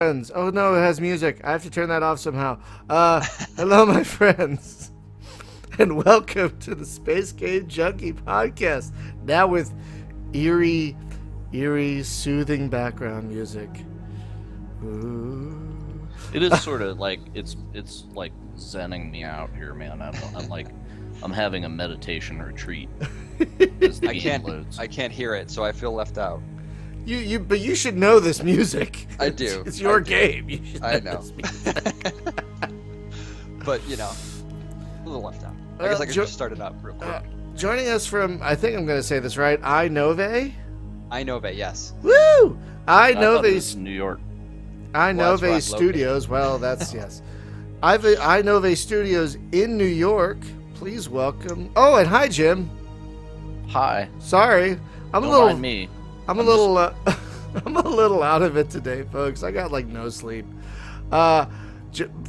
Friends. Oh no, it has music. I have to turn that off somehow. Hello, my friends, and welcome to the Space Game Junkie podcast. Now with eerie, soothing background music. Ooh. It is sort of like it's like zenning me out here, man. I'm having a meditation retreat as the game loads. I can't hear it, so I feel left out. But you should know this music. I do. It's your game. You should I know. this music. But a little left out. I guess I can just start it up real quick. Joining us from, I think I'm going to say this right, i-novae? i-novae, yes. Woo! I thought it was New York. i-novae Studios. Well, that's yes. i-novae Studios in New York. Please welcome. Oh, and hi, Jim. Hi. Sorry, I'm Don't a little. mind me. I'm a little. I'm a little out of it today, folks. I got like no sleep.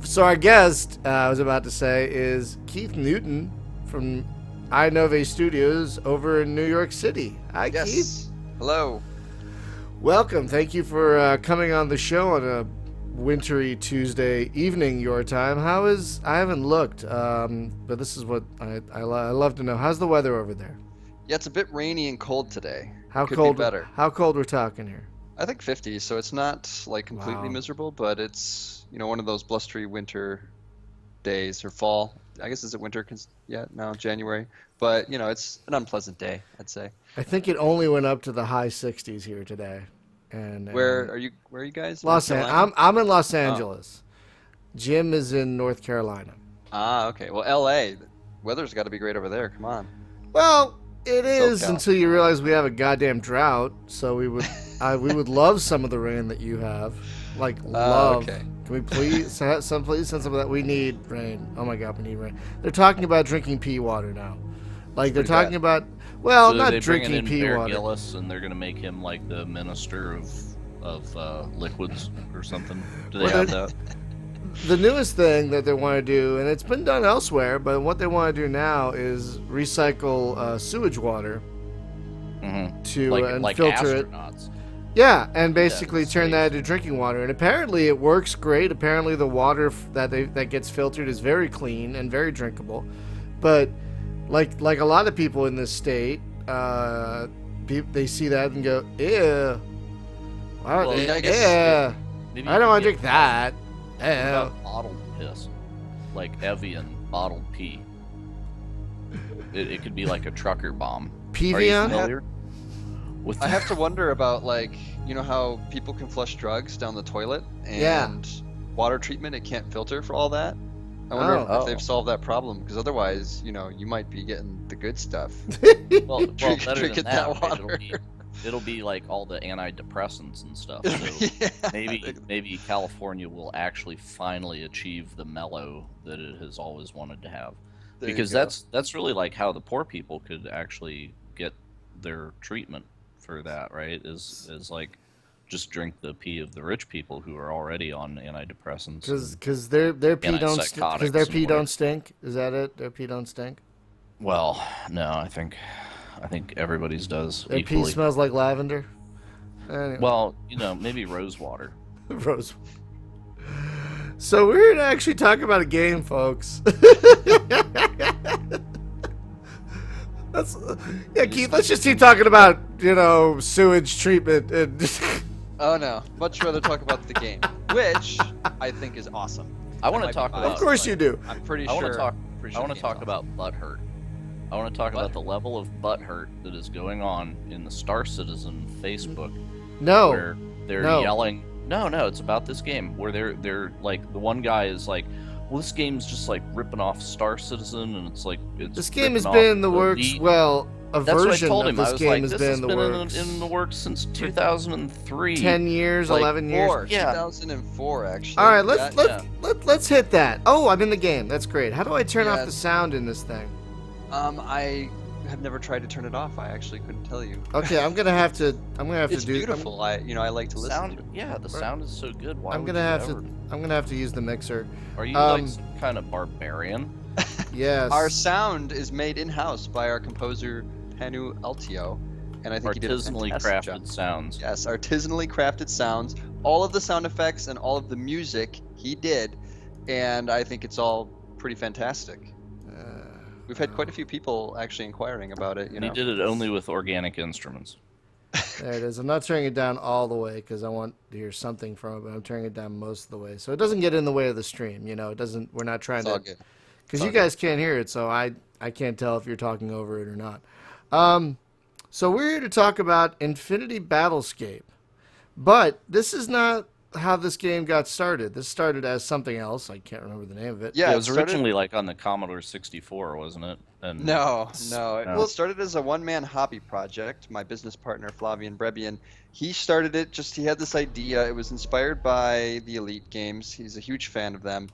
So our guest, I was about to say, is Keith Newton from i-novae Studios over in New York City. Hi, Yes. Keith. Hello. Welcome. Thank you for coming on the show on a wintry Tuesday evening your time. I haven't looked, but this is what I love to know. How's the weather over there? Yeah, it's a bit rainy and cold today. How Could cold? be better. How cold we're talking here? I think 50, so it's not like completely Wow. miserable, but it's one of those blustery winter days or fall. I guess is it winter? Now January. But it's an unpleasant day, I'd say. I think it only went up to the high 60s here today. And Where are you guys? Los North Angeles. Carolina? I'm in Los Angeles. Jim is in North Carolina. Ah, okay. Well, LA, the weather's got to be great over there. Come on. Well, it is SoCal. until you realize we have a goddamn drought. So we would love some of the rain that you have. Like love. Okay. Can we please send some of that? We need rain. Oh my God, we need rain. They're talking about drinking pea water now. Like they're pretty talking bad. about. Well, So not they bringing drinking in pea Bear water. Gillis, and they're gonna make him like the minister of liquids or something. Do they Well, have that? The newest thing that they want to do, and it's been done elsewhere, but what they want to do now is recycle sewage water Mm-hmm. to and like filter it. astronauts. Yeah, and basically that's turn that nice. into drinking water. And apparently it works great. Apparently the water that gets filtered is very clean and very drinkable. But like a lot of people in this state, they see that and go, ew. Well, I Yeah, guess- Maybe I you don't could want to get- drink that. What Ew. about bottled piss, like Evian bottled pee? It could be like a trucker bomb. Are you Pevion? familiar with I have to wonder about how people can flush drugs down the toilet and Yeah. water treatment. It can't filter for all that. I wonder Oh. if they've solved that problem because otherwise, you might be getting the good stuff. well Drink- better drinking than that, that right? water. It'll be like all the antidepressants and stuff. So Yeah. maybe California will actually finally achieve the mellow that it has always wanted to have. There you Because go. that's really like how the poor people could actually get their treatment for that, right? Is like just drink the pee of the rich people who are already on antidepressants. Because their pee don't Antipsychotics because their and pee whatever. don't stink. Is that it? Their pee don't stink. Well, no, I think everybody's does Their pee equally. smells like lavender. Anyway. Well, maybe rose water. Rose. So we're here to actually talk about a game, folks. Keith. Let's just keep talking about sewage treatment and. Oh no, much rather talk about the game, which I think is awesome. I want to might talk be about. Of course you do. I'm pretty I sure. want to talk. pretty I sure want the to game's talk about butt hurt. I want to talk about the level of butt hurt that is going on in the Star Citizen Facebook, No. where they're No. yelling. No, it's about this game where they're like the one guy is like, well, this game's just like ripping off Star Citizen, and it's like This game has ripping been in the off works. Elite. Well, a That's what I version told of him. I this was game like, has this been has in the been works. in the works since 2003. 10 years, Like, 11 years. 2004 actually. All right, Yeah. let's hit that. Oh, I'm in the game. That's great. How do I turn off Yeah. the sound in this thing? I have never tried to turn it off. I actually couldn't tell you. Okay, I'm gonna have to. It's do. beautiful. I like to listen. Sound, yeah, the sound is so good. Why I'm would gonna you have ever? to. I'm gonna have to use the mixer. Are you um, like some kind of barbarian? Yes. Our sound is made in house by our composer Panu Altio, and I think he did a Artisanally fantastic crafted job. sounds. Yes, artisanally crafted sounds all of the sound effects and all of the music he did, and I think it's all pretty fantastic. We've had quite a few people actually inquiring about it. And he did it only with organic instruments. There it is. I'm not turning it down all the way because I want to hear something from it, but I'm turning it down most of the way, so it doesn't get in the way of the stream. You know, it doesn't. We're not trying It's all to, good. because you guys can't hear it, so I can't tell if you're talking over it or not. So we're here to talk about Infinity Battlescape, but this is not how this game got started. This started as something else. I can't remember the name of it. Yeah, It was originally like on the Commodore 64, wasn't it? And No. No. Well, it started as a one-man hobby project. My business partner, Flavian Brebian, he started it he had this idea. It was inspired by the Elite games. He's a huge fan of them.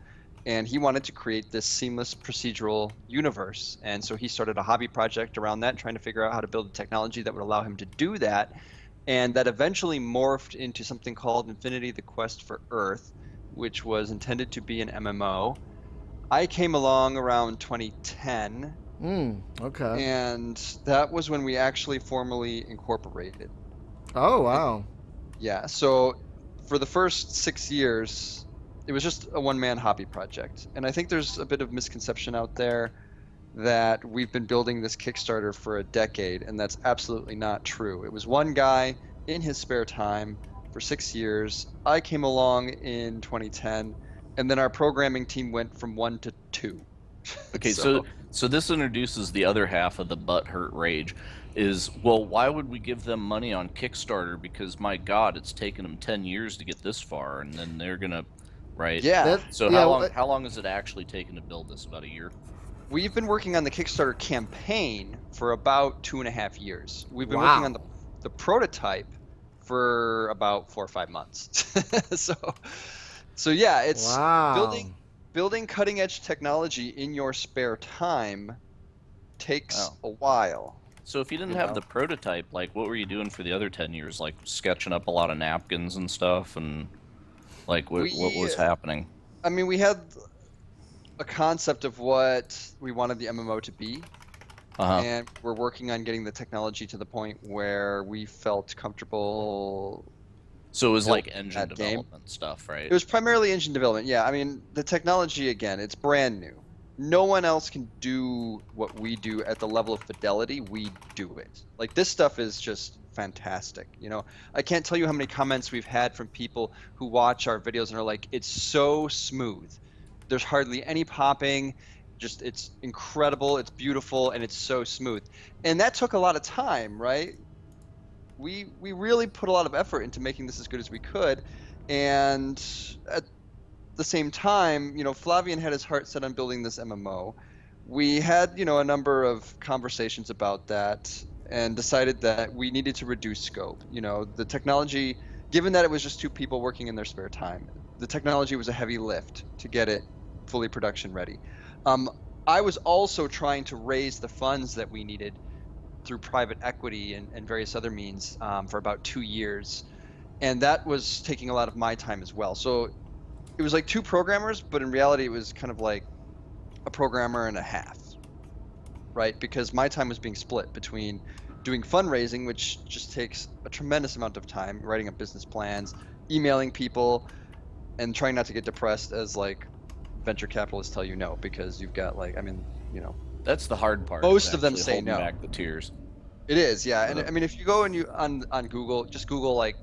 And he wanted to create this seamless procedural universe. And so he started a hobby project around that, trying to figure out how to build a technology that would allow him to do that. And that eventually morphed into something called Infinity: The Quest for Earth, which was intended to be an MMO. I came along around 2010. Okay. And that was when we actually formally incorporated. Oh, wow. Yeah, so for the first 6 years, it was just a one-man hobby project. And I think there's a bit of misconception out there that we've been building this Kickstarter for a decade, and that's absolutely not true. It was one guy in his spare time for 6 years. I came along in 2010, and then our programming team went from 1 to 2. Okay, so this introduces the other half of the butthurt rage. Is, well, why would we give them money on Kickstarter? Because my God, it's taken them 10 years to get this far, and then they're gonna, right? Yeah. So how long has it actually taken to build this? About a year? We've been working on the Kickstarter campaign for about 2.5 years. We've been Wow. working on the prototype for about 4 or 5 months. so yeah, it's Wow. building cutting edge technology in your spare time takes Oh. a while. So if you didn't have the prototype, like, what were you doing for the other 10 years? Like sketching up a lot of napkins and stuff, and like what was happening? I mean, we had a concept of what we wanted the MMO to be. And we're working on getting the technology to the point where we felt comfortable. So it was like building engine that game. development stuff, right? It was primarily engine development. Yeah, I mean, the technology, again, it's brand new. No one else can do what we do at the level of fidelity we do it. Like, this stuff is just fantastic. You know, I can't tell you how many comments we've had from people who watch our videos and are like, it's so smooth. There's hardly any popping. Just, it's incredible, it's beautiful, and it's so smooth. And that took a lot of time, right? We really put a lot of effort into making this as good as we could. And at the same time, you know, Flavian had his heart set on building this MMO. We had, you know, a number of conversations about that and decided that we needed to reduce scope. You know, the technology, given that it was just 2 people working in their spare time, the technology was a heavy lift to get it fully production ready. I was also trying to raise the funds that we needed through private equity and various other means for about 2 years. And that was taking a lot of my time as well. So it was like 2 programmers, but in reality it was kind of like a programmer and a half, right? Because my time was being split between doing fundraising, which just takes a tremendous amount of time, writing up business plans, emailing people, and trying not to get depressed as like venture capitalists tell you no, because you've got like, I mean, you know, That's the hard part. Most is of them actually say holding no. back the tears. it is, yeah. And I mean, if you go and you on Google, just Google like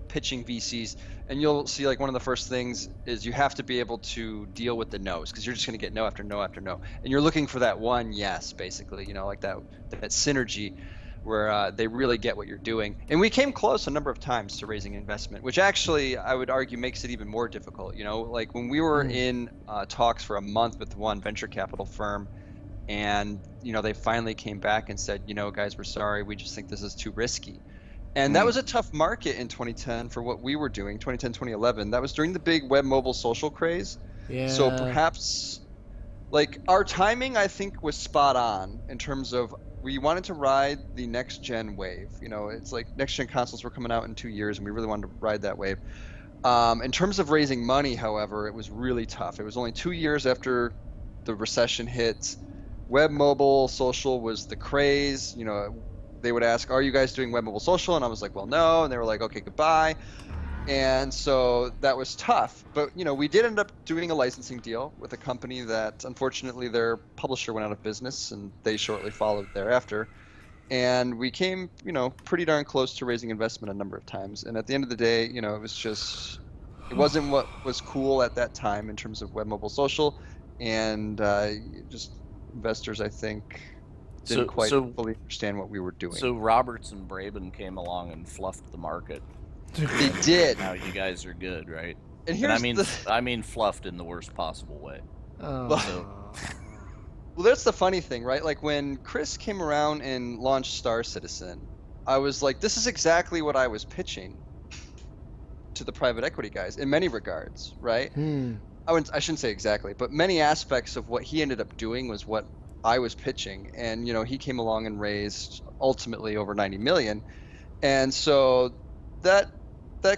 pitching VCs, and you'll see like one of the first things is you have to be able to deal with the no's, because you're just going to get no after no after no, and you're looking for that one yes, basically, you know, like that synergy where they really get what you're doing. And we came close a number of times to raising investment, which actually I would argue makes it even more difficult. You know, like when we were in talks for a month with one venture capital firm, and you know, they finally came back and said, you know, guys, we're sorry, we just think this is too risky. And that was a tough market in 2010 for what we were doing. 2010, 2011, that was during the big web mobile social craze. Yeah. So perhaps like our timing, I think, was spot on in terms of we wanted to ride the next gen wave. You know, it's like next gen consoles were coming out in 2 years, and we really wanted to ride that wave. In terms of raising money, however, it was really tough. It was only 2 years after the recession hit. Web mobile social was the craze. You know, they would ask, "Are you guys doing web mobile social?" And I was like, "Well, no." And they were like, "Okay, goodbye." And so that was tough. But, we did end up doing a licensing deal with a company that, unfortunately, their publisher went out of business, and they shortly followed thereafter. And we came, pretty darn close to raising investment a number of times. And at the end of the day, it wasn't what was cool at that time in terms of web mobile social. And just investors, I think, didn't quite fully understand what we were doing. So Roberts and Braben came along and fluffed the market. They did. Now you guys are good, right? And I mean fluffed in the worst possible way. Oh. Well, that's the funny thing, right? Like when Chris came around and launched Star Citizen, I was like, this is exactly what I was pitching to the private equity guys in many regards, right? I shouldn't say exactly, but many aspects of what he ended up doing was what I was pitching. And, he came along and raised ultimately over 90 million. And so that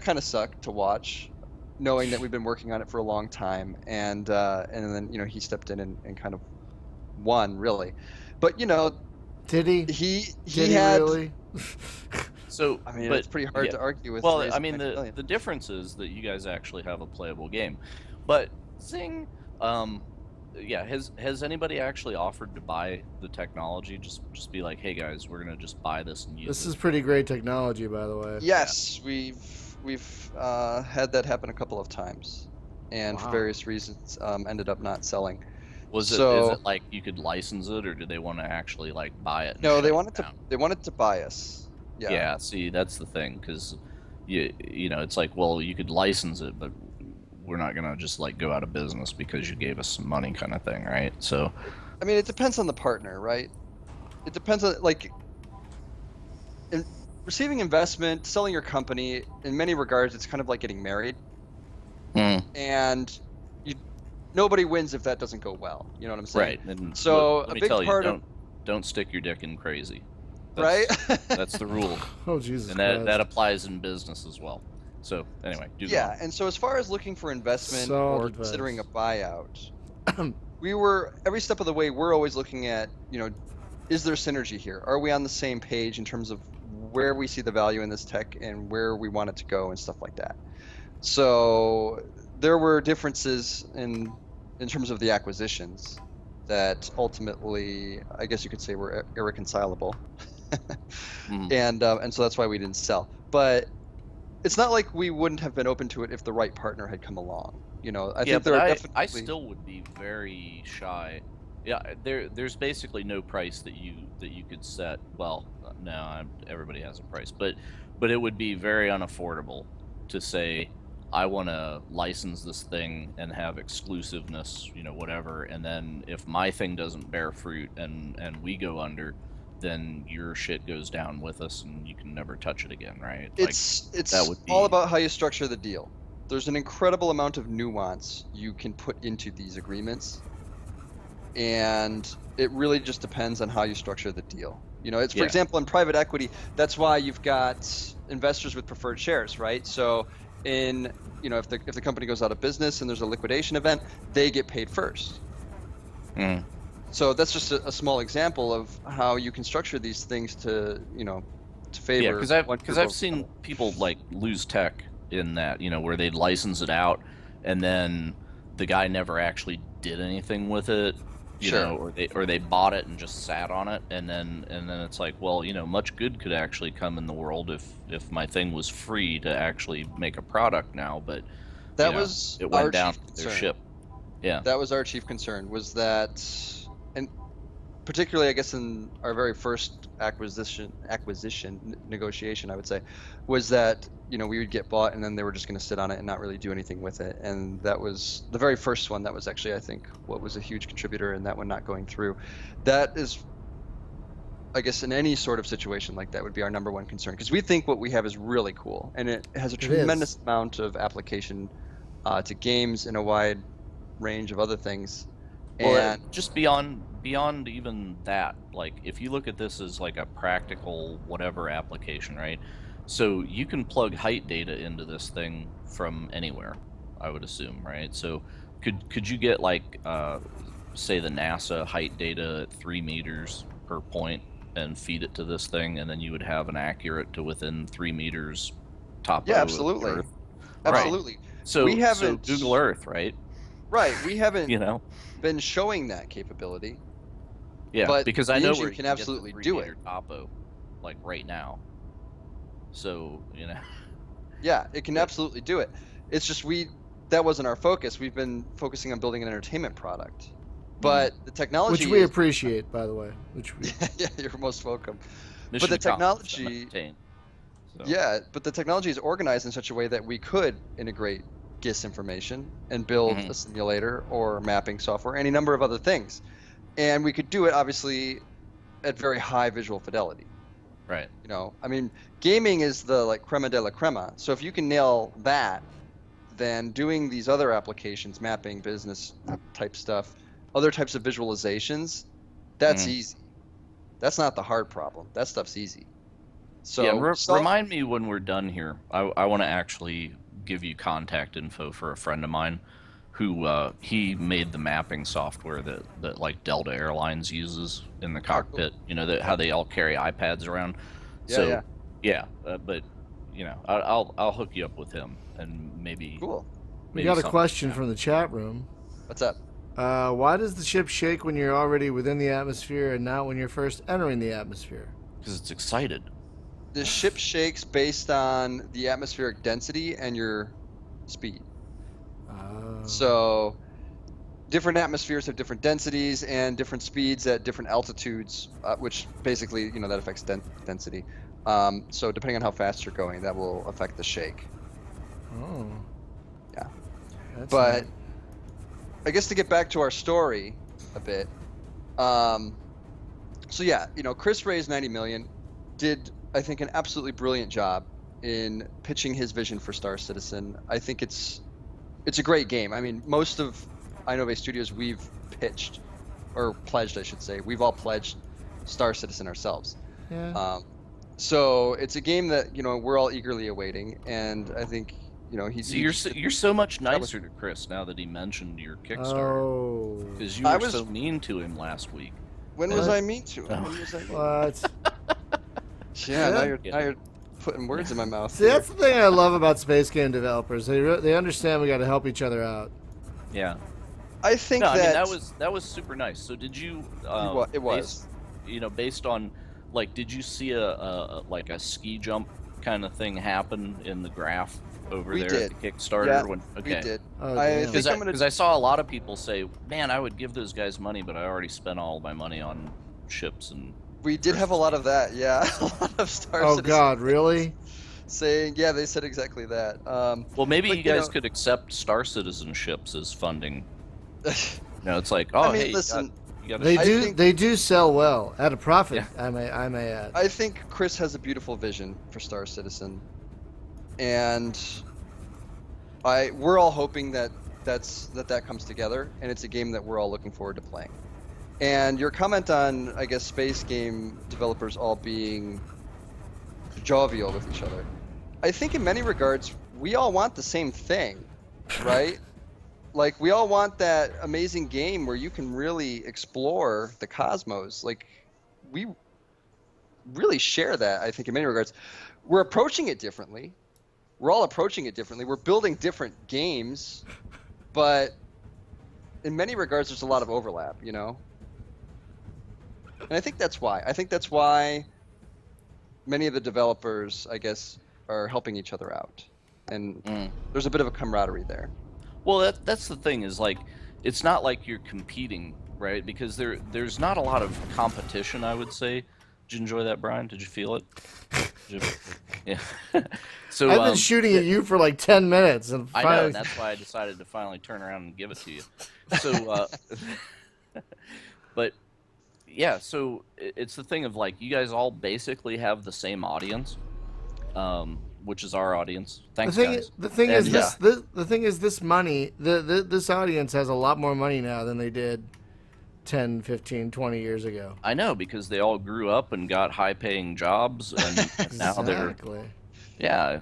kind of sucked to watch, knowing that we've been working on it for a long time. And then, he stepped in and kind of won, really. But, did he? He had really? So, it's pretty hard to argue with. Well, the difference is that you guys actually have a playable game. But Zing, has anybody actually offered to buy the technology? Just be like, hey guys, we're gonna just buy this and use it. This is pretty great technology, by the way. Yes, we've had that happen a couple of times, and for various reasons, ended up not selling. Is it like you could license it, or do they want to actually like buy it? No, they wanted to buy us. Yeah. Yeah. See, that's the thing, because it's like, well, you could license it, but we're not gonna just like go out of business because you gave us some money, kind of thing, right? So, it depends on the partner, right? It depends on receiving investment, selling your company. In many regards, it's kind of like getting married, and nobody wins if that doesn't go well. You know what I'm saying? Right. And so let me tell you, don't stick your dick in crazy. Right? That's the rule. Oh, Jesus. And that applies in business as well. So anyway, and so as far as looking for investment or considering a buyout, every step of the way, we're always looking at, is there synergy here? Are we on the same page in terms of where we see the value in this tech and where we want it to go and stuff like that? So there were differences in terms of the acquisitions that ultimately, I guess you could say, were irreconcilable. And so that's why we didn't sell. But it's not like we wouldn't have been open to it if the right partner had come along. I still would be very shy. Yeah, there's basically no price that you could set. Well, no, everybody has a price, but it would be very unaffordable to say, I want to license this thing and have exclusiveness, whatever, and then if my thing doesn't bear fruit and we go under, then your shit goes down with us and you can never touch it again, right? It's all about how you structure the deal. There's an incredible amount of nuance you can put into these agreements, and it really just depends on how you structure the deal. For example, in private equity, that's why you've got investors with preferred shares, right? So if the company goes out of business and there's a liquidation event, they get paid first. So that's just a small example of how you can structure these things to favor. Yeah, because I've seen people like lose tech in that, where they'd license it out and then the guy never actually did anything with it. Or they bought it and just sat on it, and then it's like, well, much good could actually come in the world if my thing was free to actually make a product now, but it went down their ship. Yeah, that was our chief concern, was that, and particularly I guess in our very first acquisition negotiation, I would say, was that we would get bought and then they were just going to sit on it and not really do anything with it. And that was the very first one. That was actually, I think, what was a huge contributor in that one not going through. That is, I guess, in any sort of situation like that would be our number one concern, because we think what we have is really cool and it has a tremendous amount of application to games and a wide range of other things. Well, and just beyond even that, like if you look at this as like a practical whatever application, right? So you can plug height data into this thing from anywhere, I would assume, right? So could you get like say the NASA height data at 3 meters per point and feed it to this thing, and then you would have an accurate to within 3 meters top? Yeah, absolutely. Earth? Absolutely. So, we haven't Google Earth, right? Right. We haven't been showing that capability. Yeah, but because the I know engine where you can can absolutely get the do 3 it. meter topo, like right now. So Yeah, it can absolutely do it. It's just that wasn't our focus. We've been focusing on building an entertainment product, but the technology, which we appreciate, by the way. Yeah, you're most welcome. mission But the technology, maintained, so. Yeah, but the technology is organized in such a way that we could integrate GIS information and build a simulator or mapping software, any number of other things, and we could do it obviously at very high visual fidelity. Right. I mean, gaming is the like crema de la crema. So if you can nail that, then doing these other applications, mapping, business type stuff, other types of visualizations, that's easy. That's not the hard problem. That stuff's easy. So yeah, remind me when we're done here. I want to actually give you contact info for a friend of mine who he made the mapping software that like Delta Airlines uses in the cockpit. Cool. How they all carry iPads around. Yeah, but I'll hook you up with him and maybe. Cool. We got a question from the chat room. What's up? Why does the ship shake when you're already within the atmosphere and not when you're first entering the atmosphere? Because it's excited. The ship shakes based on the atmospheric density and your speed. So different atmospheres have different densities and different speeds at different altitudes, which basically, that affects density. So depending on how fast you're going, that will affect the shake. Oh. Yeah. But nice. I guess to get back to our story a bit. So yeah, Chris raised $90 million, did I think an absolutely brilliant job in pitching his vision for Star Citizen. I think it's a great game. I mean, most of i-novae Studios we've pitched, or pledged, I should say. We've all pledged Star Citizen ourselves. Yeah. So it's a game that we're all eagerly awaiting, and I think you're so much nicer to Chris now that he mentioned your Kickstarter. Because you were so mean to him last week. When was I mean to him? When was I mean? What? Yeah, now you're putting words in my mouth. See, that's the thing I love about space game developers. They understand we got to help each other out. Yeah. I think I mean, that was super nice. So did you? It was. Based on, like, did you see a ski jump kind of thing happen in the graph over there at the Kickstarter? Yeah, we did. Because I saw a lot of people say, "Man, I would give those guys money, but I already spent all my money on ships and." We did have a lot of that, yeah. A lot of Star Citizen. Oh God, really? Saying, yeah, they said exactly that. Well, maybe you guys could accept Star Citizen ships as funding. It's like, oh, hey, listen, you gotta they do sell well at a profit. Yeah. I may add. I think Chris has a beautiful vision for Star Citizen, and we're all hoping that comes together, and it's a game that we're all looking forward to playing. And your comment on, I guess, space game developers all being jovial with each other, I think in many regards we all want the same thing, right? Like, we all want that amazing game where you can really explore the cosmos. Like, we really share that, I think, in many regards. We're approaching it differently. We're all approaching it differently. We're building different games, but in many regards there's a lot of overlap, And I think that's why. I think that's why many of the developers, I guess, are helping each other out. And there's a bit of a camaraderie there. Well, that's the thing, is like, it's not like you're competing, right? Because there's not a lot of competition, I would say. Did you enjoy that, Brian? Did you feel it? Yeah. So I've been shooting at you for like 10 minutes, and I know, and that's why I decided to finally turn around and give it to you. So, but yeah, so it's the thing of, like, you guys all basically have the same audience, which is our audience. Thanks, guys. The thing is, this money, this audience has a lot more money now than they did 10, 15, 20 years ago. I know, because they all grew up and got high-paying jobs, and now they're... Yeah.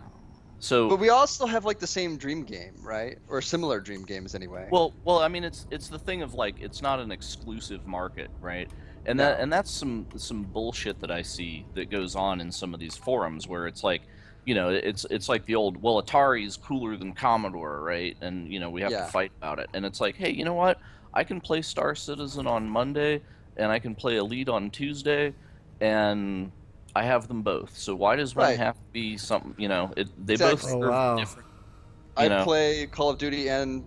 So, but we all still have, like, the same dream game, right? Or similar dream games, anyway. Well, I mean, it's the thing of, like, it's not an exclusive market, right? And that's some bullshit that I see that goes on in some of these forums, where it's like, it's like the old, well, Atari's cooler than Commodore, right? And we have to Yeah, fight about it. And it's like, hey, you know what? I can play Star Citizen on Monday, and I can play Elite on Tuesday, and I have them both. So why does one right. have to be something? They both Exactly. Oh, serve wow. different. I You know, play Call of Duty and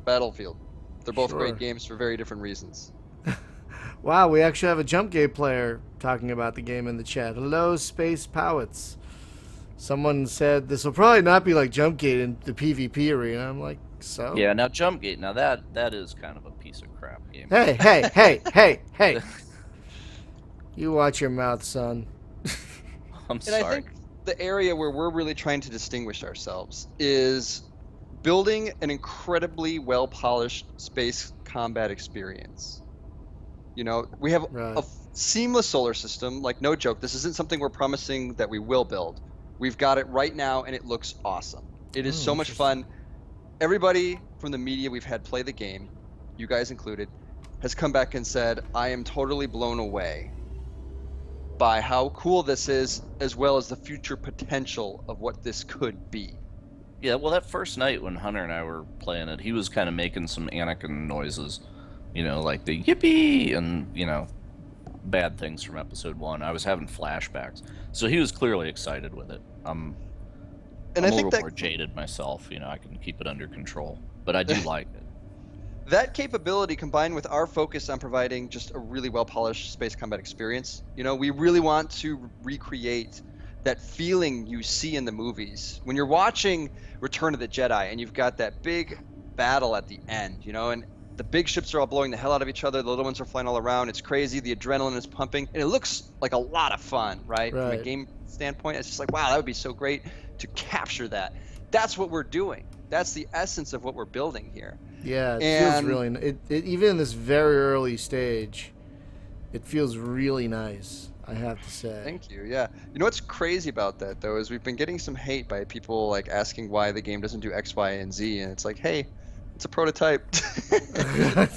Battlefield. They're both great Sure. games for very different reasons. Wow, we actually have a Jumpgate player talking about the game in the chat. Hello, Space Powits. Someone said this will probably not be like Jumpgate in the PvP arena. I'm like, so? yeah. Now Jumpgate. Now that is kind of a piece of crap game. Hey, hey, hey, hey, hey. You watch your mouth, son. I'm And I sorry. think the area where we're really trying to distinguish ourselves is building an incredibly well polished space combat experience. We have Right. a seamless solar system, like no joke. This isn't something we're promising that we will build. We've got it right now and it looks awesome. It is Oh, so much interesting. fun. Everybody from the media we've had play the game, you guys included, has come back and said, I am totally blown away by how cool this is, as well as the future potential of what this could be. Yeah, well, that first night when Hunter and I were playing it, he was kind of making some Anakin noises, like the yippee and, bad things from episode 1. I was having flashbacks. So he was clearly excited with it. And I'm I a think little that more jaded myself, I can keep it under control. But I do like it. that capability combined with our focus on providing just a really well polished space combat experience, we really want to recreate that feeling you see in the movies when you're watching Return of the Jedi and you've got that big battle at the end, and the big ships are all blowing the hell out of each other, the little ones are flying all around, it's crazy, the adrenaline is pumping, and it looks like a lot of fun, right? From a Right. game standpoint, it's just like, wow, that would be so great to capture that. That's what we're doing. That's the essence of what we're building here. Yeah, it feels And really. Even in this very early stage, it feels really nice. I have to say. thank you. Yeah. You know what's crazy about that though is we've been getting some hate by people like asking why the game doesn't do X, Y, and Z, and it's like, hey, it's a prototype. Like,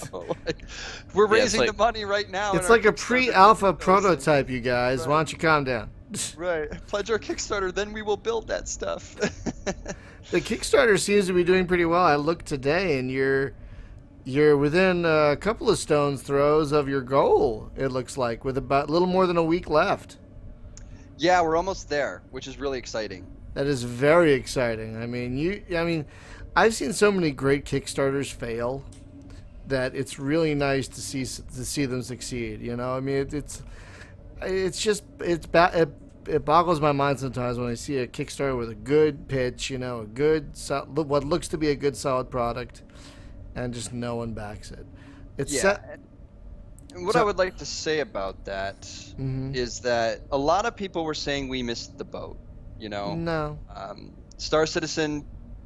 we're Yeah, it's raising the like- money right now. It's in our like a Kickstarter pre-alpha process. prototype, you guys. Why Right. don't you calm down? Right. Pledge our Kickstarter, then we will build that stuff. The Kickstarter seems to be doing pretty well. I looked today, and you're within a couple of stones throws of your goal. It looks like, with about a little more than a week left. Yeah, we're almost there, which is really exciting. That is very exciting. I mean, I've seen so many great Kickstarters fail that it's really nice to see them succeed. I mean, it boggles my mind sometimes when I see a Kickstarter with a good pitch, what looks to be a good solid product, and just no one backs it. It's Yeah. And what So- I would like to say about that Mhm. is that a lot of people were saying we missed the boat. No. Star Citizen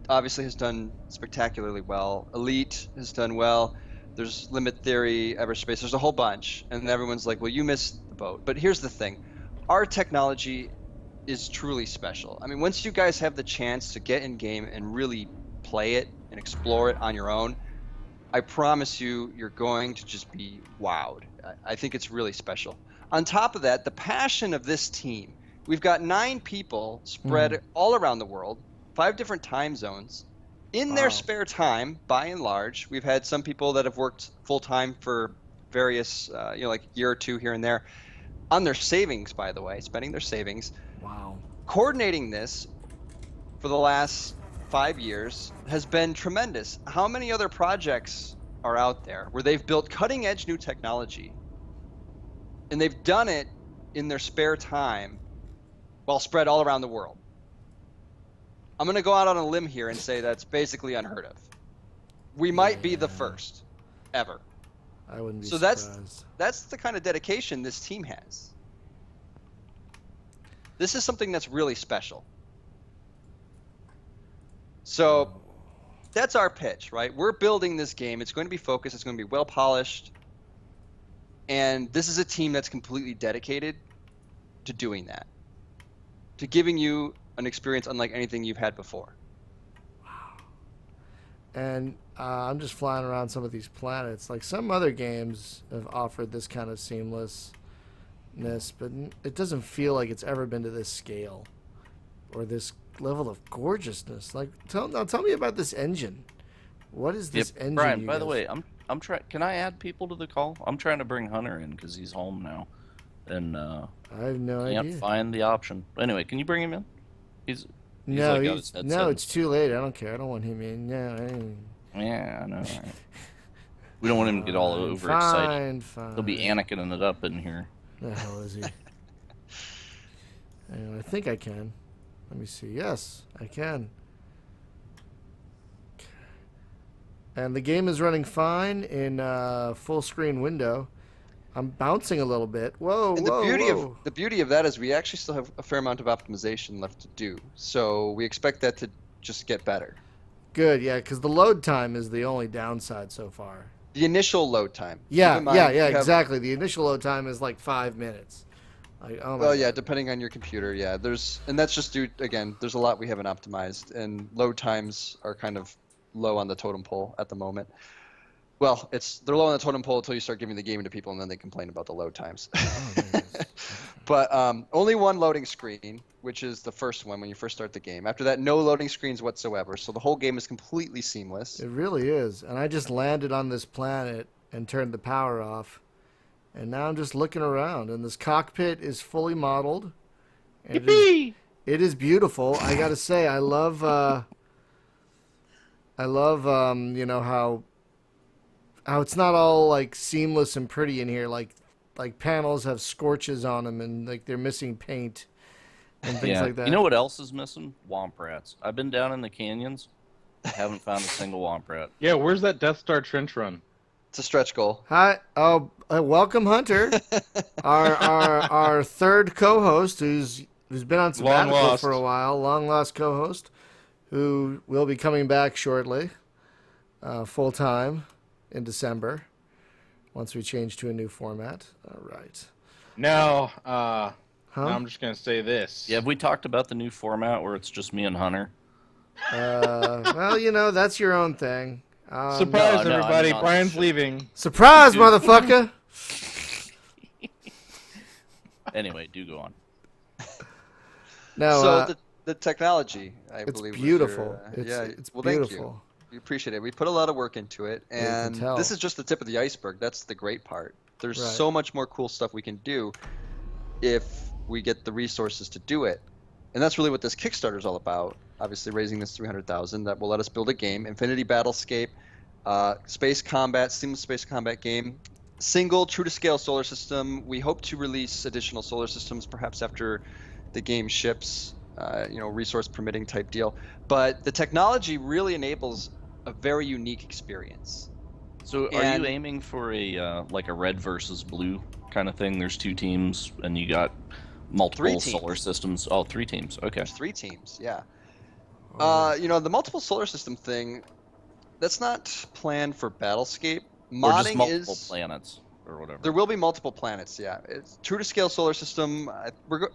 obviously has done spectacularly well. Elite has done well. There's Limit Theory, Everspace. There's a whole bunch, and everyone's like, "Well, you missed the boat." But here's the thing: our technology is truly special. I mean, once you guys have the chance to get in game and really play it and explore it on your own, I promise you, you're going to just be wowed. I think it's really special. On top of that, the passion of this team. We've got 9 people spread all around the world, 5 different time zones. In their Wow. spare time, by and large, we've had some people that have worked full time for various, like a year or 2 here and there, on their savings, by the way, spending their savings. Wow. Coordinating this for the last 5 years has been tremendous. How many other projects are out there where they've built cutting edge new technology and they've done it in their spare time while spread all around the world? I'm going to go out on a limb here and say that's basically unheard of. We might be the Yeah. first ever. I wouldn't be So surprised. that's the kind of dedication this team has. This is something that's really special. So that's our pitch, right? We're building this game. It's going to be focused. It's going to be well polished. And this is a team that's completely dedicated to doing that, to giving you an experience unlike anything you've had before. And I'm just flying around some of these planets. Like some other games have offered this kind of seamlessness, but it doesn't feel like it's ever been to this scale. or this level of gorgeousness. Like, tell me about this engine. What is this engine? Brian, you by the guys- way, I'm trying. Can I add people to the call? I'm trying to bring Hunter in because he's home now, and I have no can't idea. find the option. Anyway, can you bring him in? He's No, like got his headset no, and it's too late. I don't care. I don't want him in. No, I ain't. Yeah, I know. Right? We don't want him to get all overexcited. Fine. He'll be Anakining it up in here. The hell is he? I think I can. Let me see. Yes, I can. And the game is running fine in full screen window. I'm bouncing a little bit. Whoa, And whoa. the beauty of that is we actually still have a fair amount of optimization left to do. So we expect that to just get better. Good, yeah, because the load time is the only downside so far. The initial load time. Yeah, Keep in mind, you have- exactly. The initial load time is like 5 minutes. Like, oh my Well, yeah, God. depending on your computer, yeah. And that's just due, again, there's a lot we haven't optimized, and load times are kind of low on the totem pole at the moment. Well, they're low on the totem pole until you start giving the game to people, and then they complain about the load times. Oh, there it is. But only one loading screen, which is the first one when you first start the game. After that, no loading screens whatsoever. So the whole game is completely seamless. It really is. And I just landed on this planet and turned the power off. And now I'm just looking around, and this cockpit is fully modeled. And it is beautiful. I gotta say, I love you know, how it's not all like seamless and pretty in here. Like panels have scorches on them, and like they're missing paint and things like that. You know what else is missing? Womp rats. I've been down in the canyons. Haven't found a single womp rat. Yeah, where's that Death Star trench run? It's a stretch goal. Hi, welcome Hunter, our third co-host who's been on sabbatical lost. for a while, long lost co-host, who will be coming back shortly, full time in December, once we change to a new format. All right. Now, Huh? now I'm just gonna say this. Yeah, have we talked about the new format where it's just me and Hunter? Well, you know, that's your own thing. Surprise, no, I everybody! mean, on Brian's the leaving. Surprise, motherfucker! Anyway, do go on. No, So the technology, I it's believe, was beautiful. your, It's well, beautiful. thank you. We appreciate it. We put a lot of work into it, Yeah, you can and tell. this is just the tip of the iceberg. That's the great part. There's Right. so much more cool stuff we can do if we get the resources to do it. And that's really what this Kickstarter is all about. Obviously, raising this $300,000 that will let us build a game, Infinity Battlescape, space combat, seamless space combat game, single, true to scale solar system. We hope to release additional solar systems perhaps after the game ships, resource permitting type deal. But the technology really enables a very unique experience. So, are And- you aiming for a like a red versus blue kind of thing? There's 2 teams, and you got multiple 3 teams. solar systems. Oh, 3 teams. Okay. There's 3 teams, yeah. Oh, The multiple solar system thing, that's not planned for Battlescape. Or just Modding multiple is planets or whatever. there will be multiple planets. Yeah, it's true to scale solar system. We're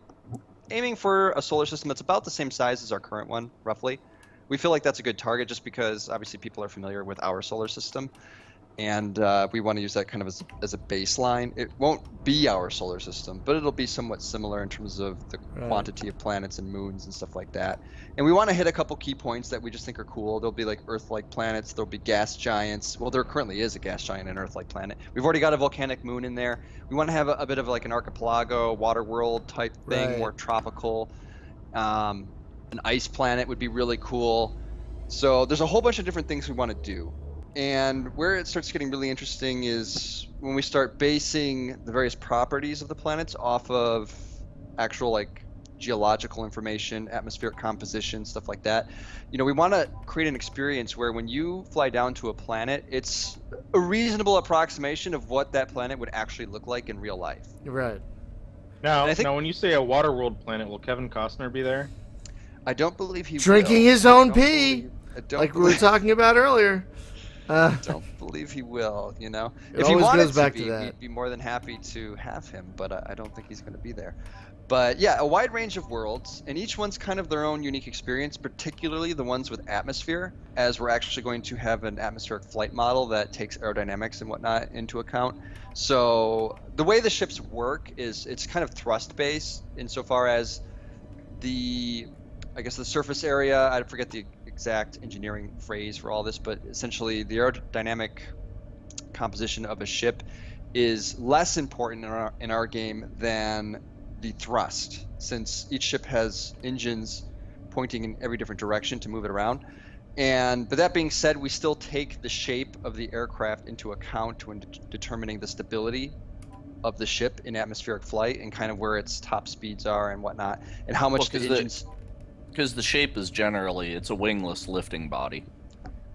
aiming for a solar system that's about the same size as our current one, roughly. We feel like that's a good target just because obviously people are familiar with our solar system, and we want to use that kind of as a baseline. It won't be our solar system, but it'll be somewhat similar in terms of the Right. quantity of planets and moons and stuff like that. And we want to hit a couple key points that we just think are cool. There'll be like Earth-like planets. There'll be gas giants. Well, there currently is a gas giant and Earth-like planet. We've already got a volcanic moon in there. We want to have a bit of like an archipelago, water world type thing, Right. more tropical. An ice planet would be really cool. So there's a whole bunch of different things we want to do. And where it starts getting really interesting is when we start basing the various properties of the planets off of actual like geological information, atmospheric composition, stuff like that. We want to create an experience where when you fly down to a planet, it's a reasonable approximation of what that planet would actually look like in real life. Right. Now, And I think- now, when you say a Waterworld planet, will Kevin Costner be there? I don't believe he Drinking will. his I own don't pee, believe- I don't like we were believe- talking about earlier. don't believe he will, It If he always wanted goes back to be, that. we'd be more than happy to have him, but I don't think he's going to be there. But yeah, a wide range of worlds, and each one's kind of their own unique experience, particularly the ones with atmosphere, as we're actually going to have an atmospheric flight model that takes aerodynamics and whatnot into account. So the way the ships work is it's kind of thrust-based insofar as the I guess the surface area, I forget the exact engineering phrase for all this, but essentially the aerodynamic composition of a ship is less important in our game than the thrust, since each ship has engines pointing in every different direction to move it around. But that being said, we still take the shape of the aircraft into account when determining the stability of the ship in atmospheric flight and kind of where its top speeds are and whatnot, and how much the engines. Because the shape is generally, it's a wingless lifting body.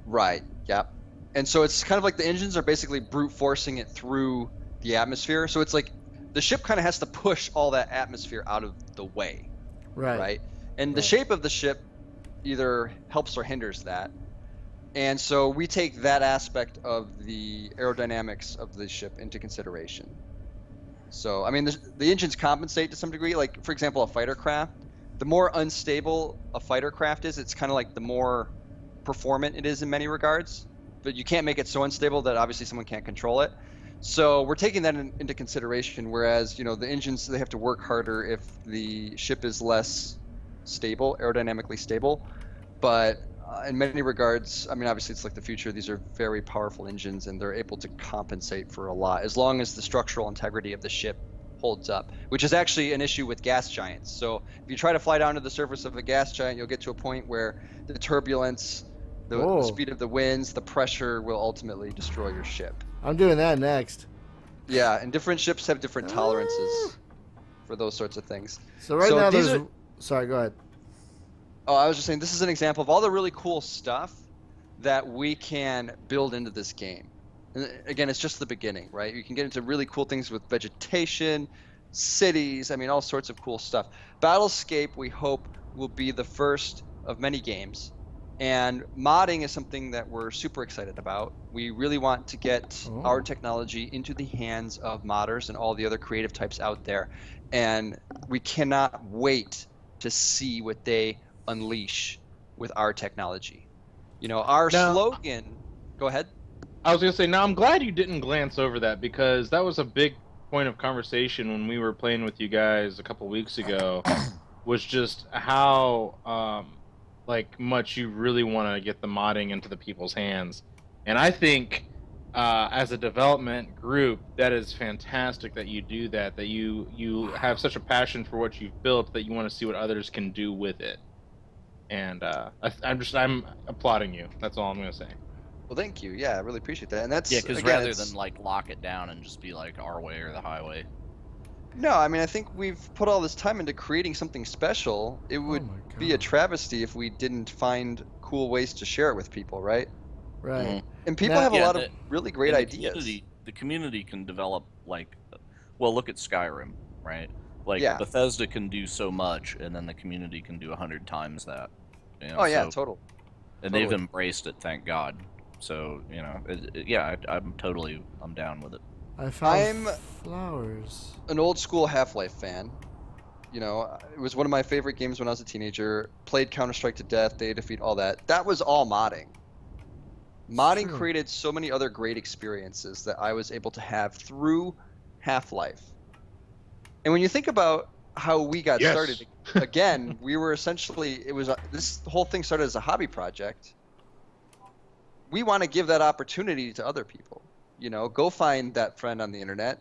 Right. Yep. And so it's kind of like the engines are basically brute forcing it through the atmosphere. So it's like the ship kind of has to push all that atmosphere out of the way. Right. And the shape of the ship either helps or hinders that. And so we take that aspect of the aerodynamics of the ship into consideration. So, I mean, the engines compensate to some degree. Like, for example, a fighter craft, the more unstable a fighter craft is, it's kind of like the more performant it is in many regards. But you can't make it so unstable that obviously someone can't control it. So we're taking that into consideration, whereas, the engines, they have to work harder if the ship is less stable, aerodynamically stable. But in many regards, I mean, obviously it's like the future. These are very powerful engines, and they're able to compensate for a lot as long as the structural integrity of the ship holds up, which is actually an issue with gas giants. So if you try to fly down to the surface of a gas giant, you'll get to a point where the turbulence, the speed of the winds, the pressure will ultimately destroy your ship. I'm doing that next. Yeah, and different ships have different tolerances for those sorts of things. So now there's... Sorry, go ahead. Oh, I was just saying, this is an example of all the really cool stuff that we can build into this game. And again, it's just the beginning, right? You can get into really cool things with vegetation, cities, I mean, all sorts of cool stuff. Battlescape, we hope, will be the first of many games. And modding is something that we're super excited about. We really want to get our technology into the hands of modders and all the other creative types out there. And we cannot wait to see what they unleash with our technology. Our slogan... Go ahead. I was going to say, now I'm glad you didn't glance over that, because that was a big point of conversation when we were playing with you guys a couple weeks ago, was just how... much you really want to get the modding into the people's hands. And I think as a development group, that is fantastic that you do that you have such a passion for what you've built that you want to see what others can do with it. And I'm applauding you. That's all I'm going to say. Well, thank you. Yeah, I really appreciate that. And that's... Yeah, because rather than lock it down and just be like our way or the highway. No, I mean, I think we've put all this time into creating something special. It would be a travesty if we didn't find cool ways to share it with people, right? Right. Mm-hmm. And people have a lot of really great ideas. The community can develop, look at Skyrim, right? Bethesda can do so much, and then the community can do 100 times that. Total. And they've embraced it, thank God. So, I'm down with it. I found flowers. An old school Half-Life fan. It was one of my favorite games when I was a teenager. Played Counter-Strike to death, Day of Defeat, all that. That was all modding. Modding created so many other great experiences that I was able to have through Half-Life. And when you think about how we got started, again, we were essentially, this whole thing started as a hobby project. We want to give that opportunity to other people. Go find that friend on the internet.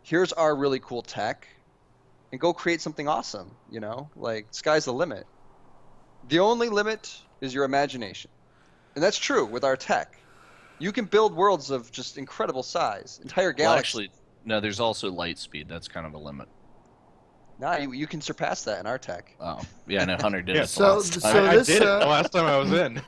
Here's our really cool tech, and go create something awesome. Sky's the limit. The only limit is your imagination. And that's true with our tech. You can build worlds of just incredible size, entire galaxies. Well, actually, no, there's also light speed. That's kind of a limit. No, you can surpass that in our tech. Oh, yeah, no, Hunter did it. I did it the last time I was in.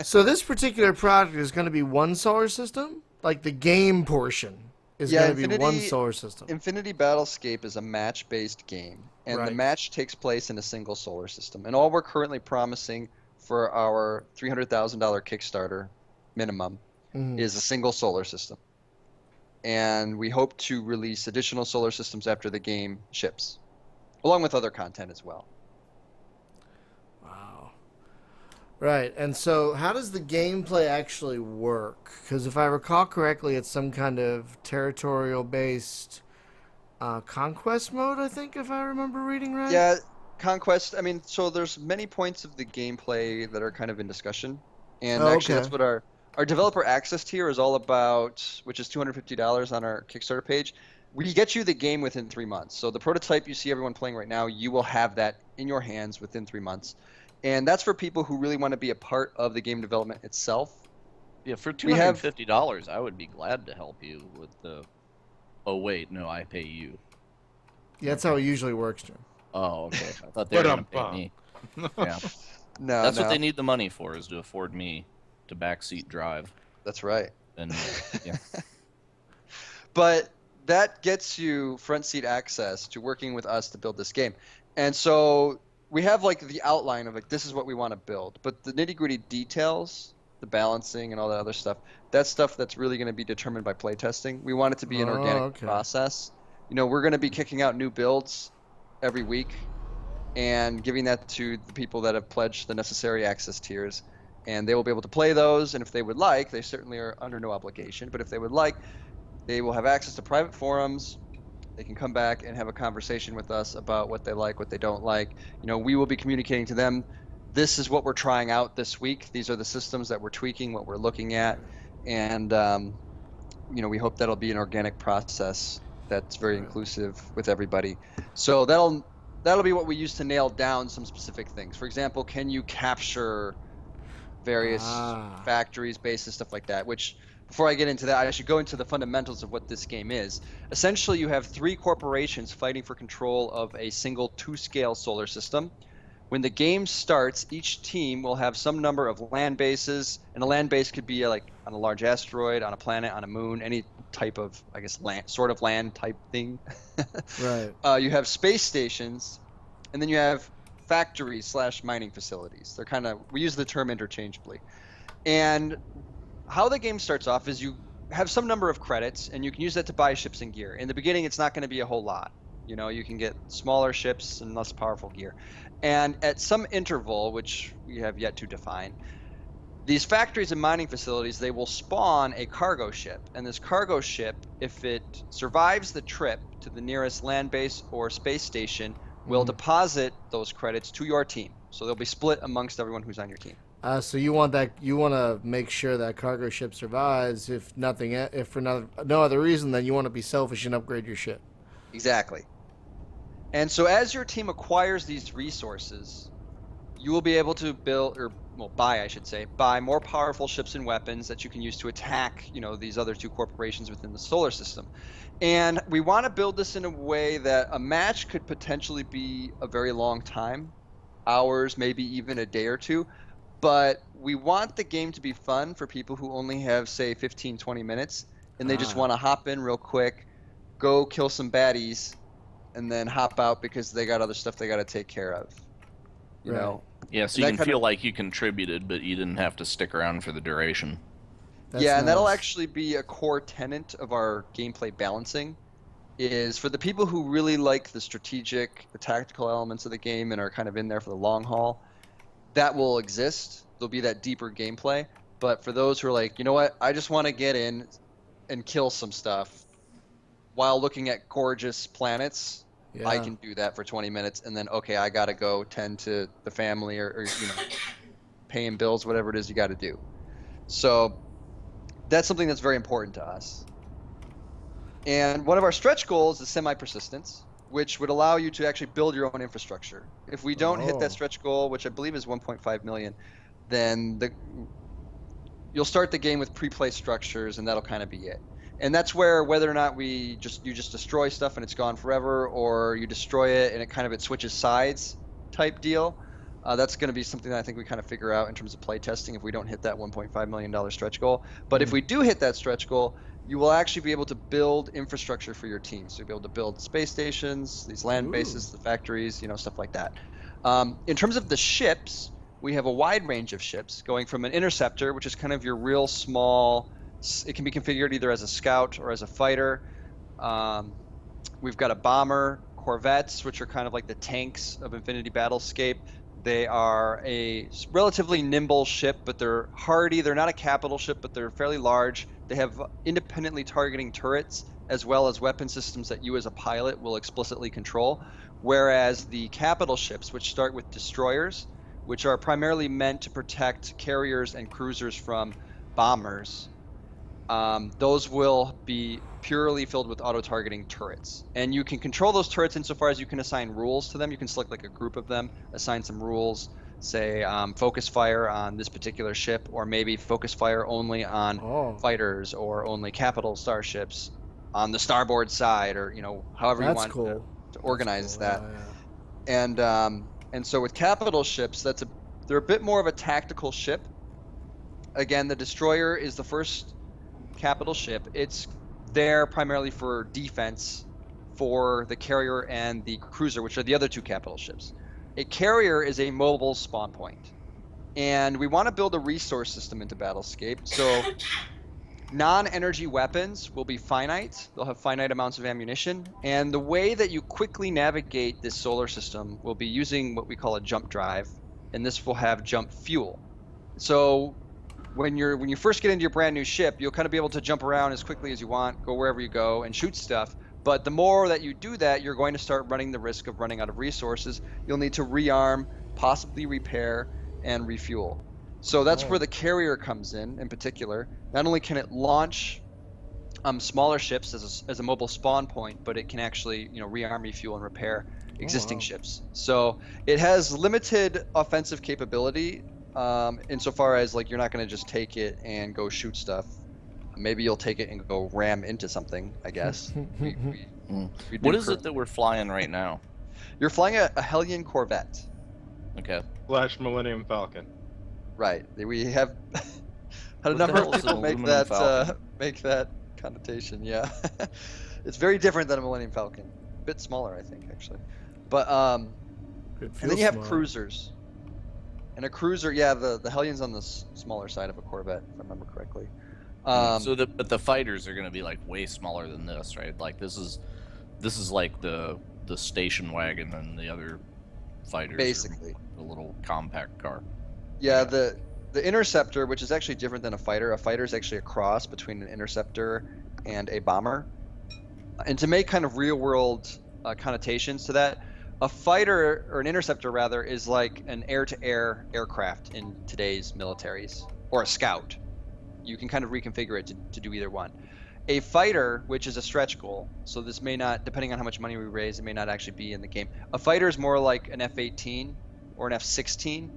So this particular project is going to be one solar system? Like the game portion is going to be one solar system. Infinity Battlescape is a match-based game, and the match takes place in a single solar system. And all we're currently promising for our $300,000 Kickstarter minimum is a single solar system. And we hope to release additional solar systems after the game ships, along with other content as well. Wow. Right, and so how does the gameplay actually work? Because if I recall correctly, it's some kind of territorial-based conquest mode, I think, if I remember reading right. Yeah, Conquest, I mean, so there's many points of the gameplay that are kind of in discussion. And Oh, actually, that's okay. what our developer access tier is all about, which is $250 on our Kickstarter page. We get you the game within 3 months. So the prototype you see everyone playing right now, you will have that in your hands within 3 months. And that's for people who really want to be a part of the game development itself. Yeah, for We have, $250, I would be glad to help you with the. Oh wait, no, I pay you. Yeah, that's how it usually works, Jim. Oh, okay. I thought they were gonna pay Ba-dum-bum. me. Yeah, no, that's no, what they need the money for, is to afford me to backseat drive. that's right. And yeah, But that gets you front seat access to working with us to build this game. And so we have like the outline of like this is what we want to build, but the nitty-gritty details, the balancing and all that other stuff, that's stuff that's really going to be determined by playtesting. We want it to be an Oh, organic okay. process. We're going to be kicking out new builds every week and giving that to the people that have pledged the necessary access tiers, and they will be able to play those. And if they would like, they certainly are under no obligation, but if they would like, they will have access to private forums. They can come back and have a conversation with us about what they like, what they don't like. We will be communicating to them, this is what we're trying out this week. These are the systems that we're tweaking, what we're looking at. And, we hope that'll be an organic process that's very inclusive with everybody. So that'll be what we use to nail down some specific things. For example, can you capture various factories, bases, stuff like that, which before I get into that, I should go into the fundamentals of what this game is. Essentially, you have 3 corporations fighting for control of a single 2-scale solar system. When the game starts, each team will have some number of land bases, and a land base could be like on a large asteroid, on a planet, on a moon, any type of, I guess, land type thing. Right. You have space stations, and then you have factories / mining facilities. We use the term interchangeably. And how the game starts off is you have some number of credits, and you can use that to buy ships and gear. In the beginning, it's not going to be a whole lot. You can get smaller ships and less powerful gear. And at some interval, which we have yet to define, these factories and mining facilities, they will spawn a cargo ship. And this cargo ship, if it survives the trip to the nearest land base or space station, will deposit those credits to your team. So they'll be split amongst everyone who's on your team. So you want to make sure that cargo ship survives. If for no other reason, then you want to be selfish and upgrade your ship. Exactly. And so as your team acquires these resources, you will be able to buy more powerful ships and weapons that you can use to attack, these other 2 corporations within the solar system. And we want to build this in a way that a match could potentially be a very long time, hours, maybe even a day or 2. But we want the game to be fun for people who only have, say, 15, 20 minutes, and they just want to hop in real quick, go kill some baddies, and then hop out because they got other stuff they got to take care of. You know? Yeah, so you can feel like you contributed, but you didn't have to stick around for the duration. And that'll actually be a core tenet of our gameplay balancing, is for the people who really like the strategic, the tactical elements of the game and are kind of in there for the long haul, that will exist. There'll be that deeper gameplay. But for those who are like, you know what, I just want to get in and kill some stuff while looking at gorgeous planets, I can do that for 20 minutes, and then, okay, I got to go tend to the family or paying bills, whatever it is you got to do. So that's something that's very important to us. And one of our stretch goals is semi-persistence, which would allow you to actually build your own infrastructure. If we don't hit that stretch goal, which I believe is 1.5 million, then you'll start the game with pre-placed structures, and that'll kind of be it. And that's where, whether or not you just destroy stuff and it's gone forever, or you destroy it and it switches sides type deal, that's going to be something that I think we kind of figure out in terms of play testing if we don't hit that $1.5 million stretch goal. But if we do hit that stretch goal, you will actually be able to build infrastructure for your team. So you'll be able to build space stations, these land bases, the factories, stuff like that. In terms of the ships, we have a wide range of ships, going from an interceptor, which is kind of your real small. It can be configured either as a scout or as a fighter. We've got a bomber, corvettes, which are kind of like the tanks of Infinity Battlescape. They are a relatively nimble ship, but they're hardy. They're not a capital ship, but they're fairly large. They have independently targeting turrets as well as weapon systems that you as a pilot will explicitly control. Whereas the capital ships, which start with destroyers, which are primarily meant to protect carriers and cruisers from bombers, those will be purely filled with auto-targeting turrets. And you can control those turrets insofar as you can assign rules to them. You can select like a group of them, assign some rules, say focus fire on this particular ship, or maybe focus fire only on fighters, or only capital starships on the starboard side, or however you want to organize that. And so with capital ships, they're a bit more of a tactical ship. Again, the destroyer is the first capital ship. It's there primarily for defense for the carrier and the cruiser, which are the other two capital ships. A carrier is a mobile spawn point, and we want to build a resource system into Battlescape. So non-energy weapons will be finite. They'll have finite amounts of ammunition, and the way that you quickly navigate this solar system will be using what we call a jump drive, and this will have jump fuel. So when you first get into your brand new ship, you'll kind of be able to jump around as quickly as you want, go wherever you go, and shoot stuff. But the more that you do that, you're going to start running the risk of running out of resources. You'll need to rearm, possibly repair, and refuel. So that's where the carrier comes in particular. Not only can it launch smaller ships as a mobile spawn point, but it can actually rearm, refuel, and repair existing ships. So it has limited offensive capability. Insofar as you're not going to just take it and go shoot stuff. Maybe you'll take it and go ram into something, I guess. What is it that we're flying right now? You're flying a Hellion Corvette. Okay. / Millennium Falcon. Right. We have had a number of people make that connotation. Yeah. It's very different than a Millennium Falcon. A bit smaller, I think, actually. But and then you have cruisers. And a cruiser, the Hellion's on the smaller side of a Corvette, if I remember correctly. But the fighters are going to be way smaller than this, right? This is like the station wagon, and the other fighters basically a little compact car. Yeah, the interceptor, which is actually different than a fighter. A fighter is actually a cross between an interceptor and a bomber. And to make kind of real world connotations to that, a fighter, or an interceptor rather, is like an air-to-air aircraft in today's militaries, or a scout. You can kind of reconfigure it to do either one. A fighter, which is a stretch goal, so this may not, depending on how much money we raise, it may not actually be in the game. A fighter is more like an F-18 or an F-16,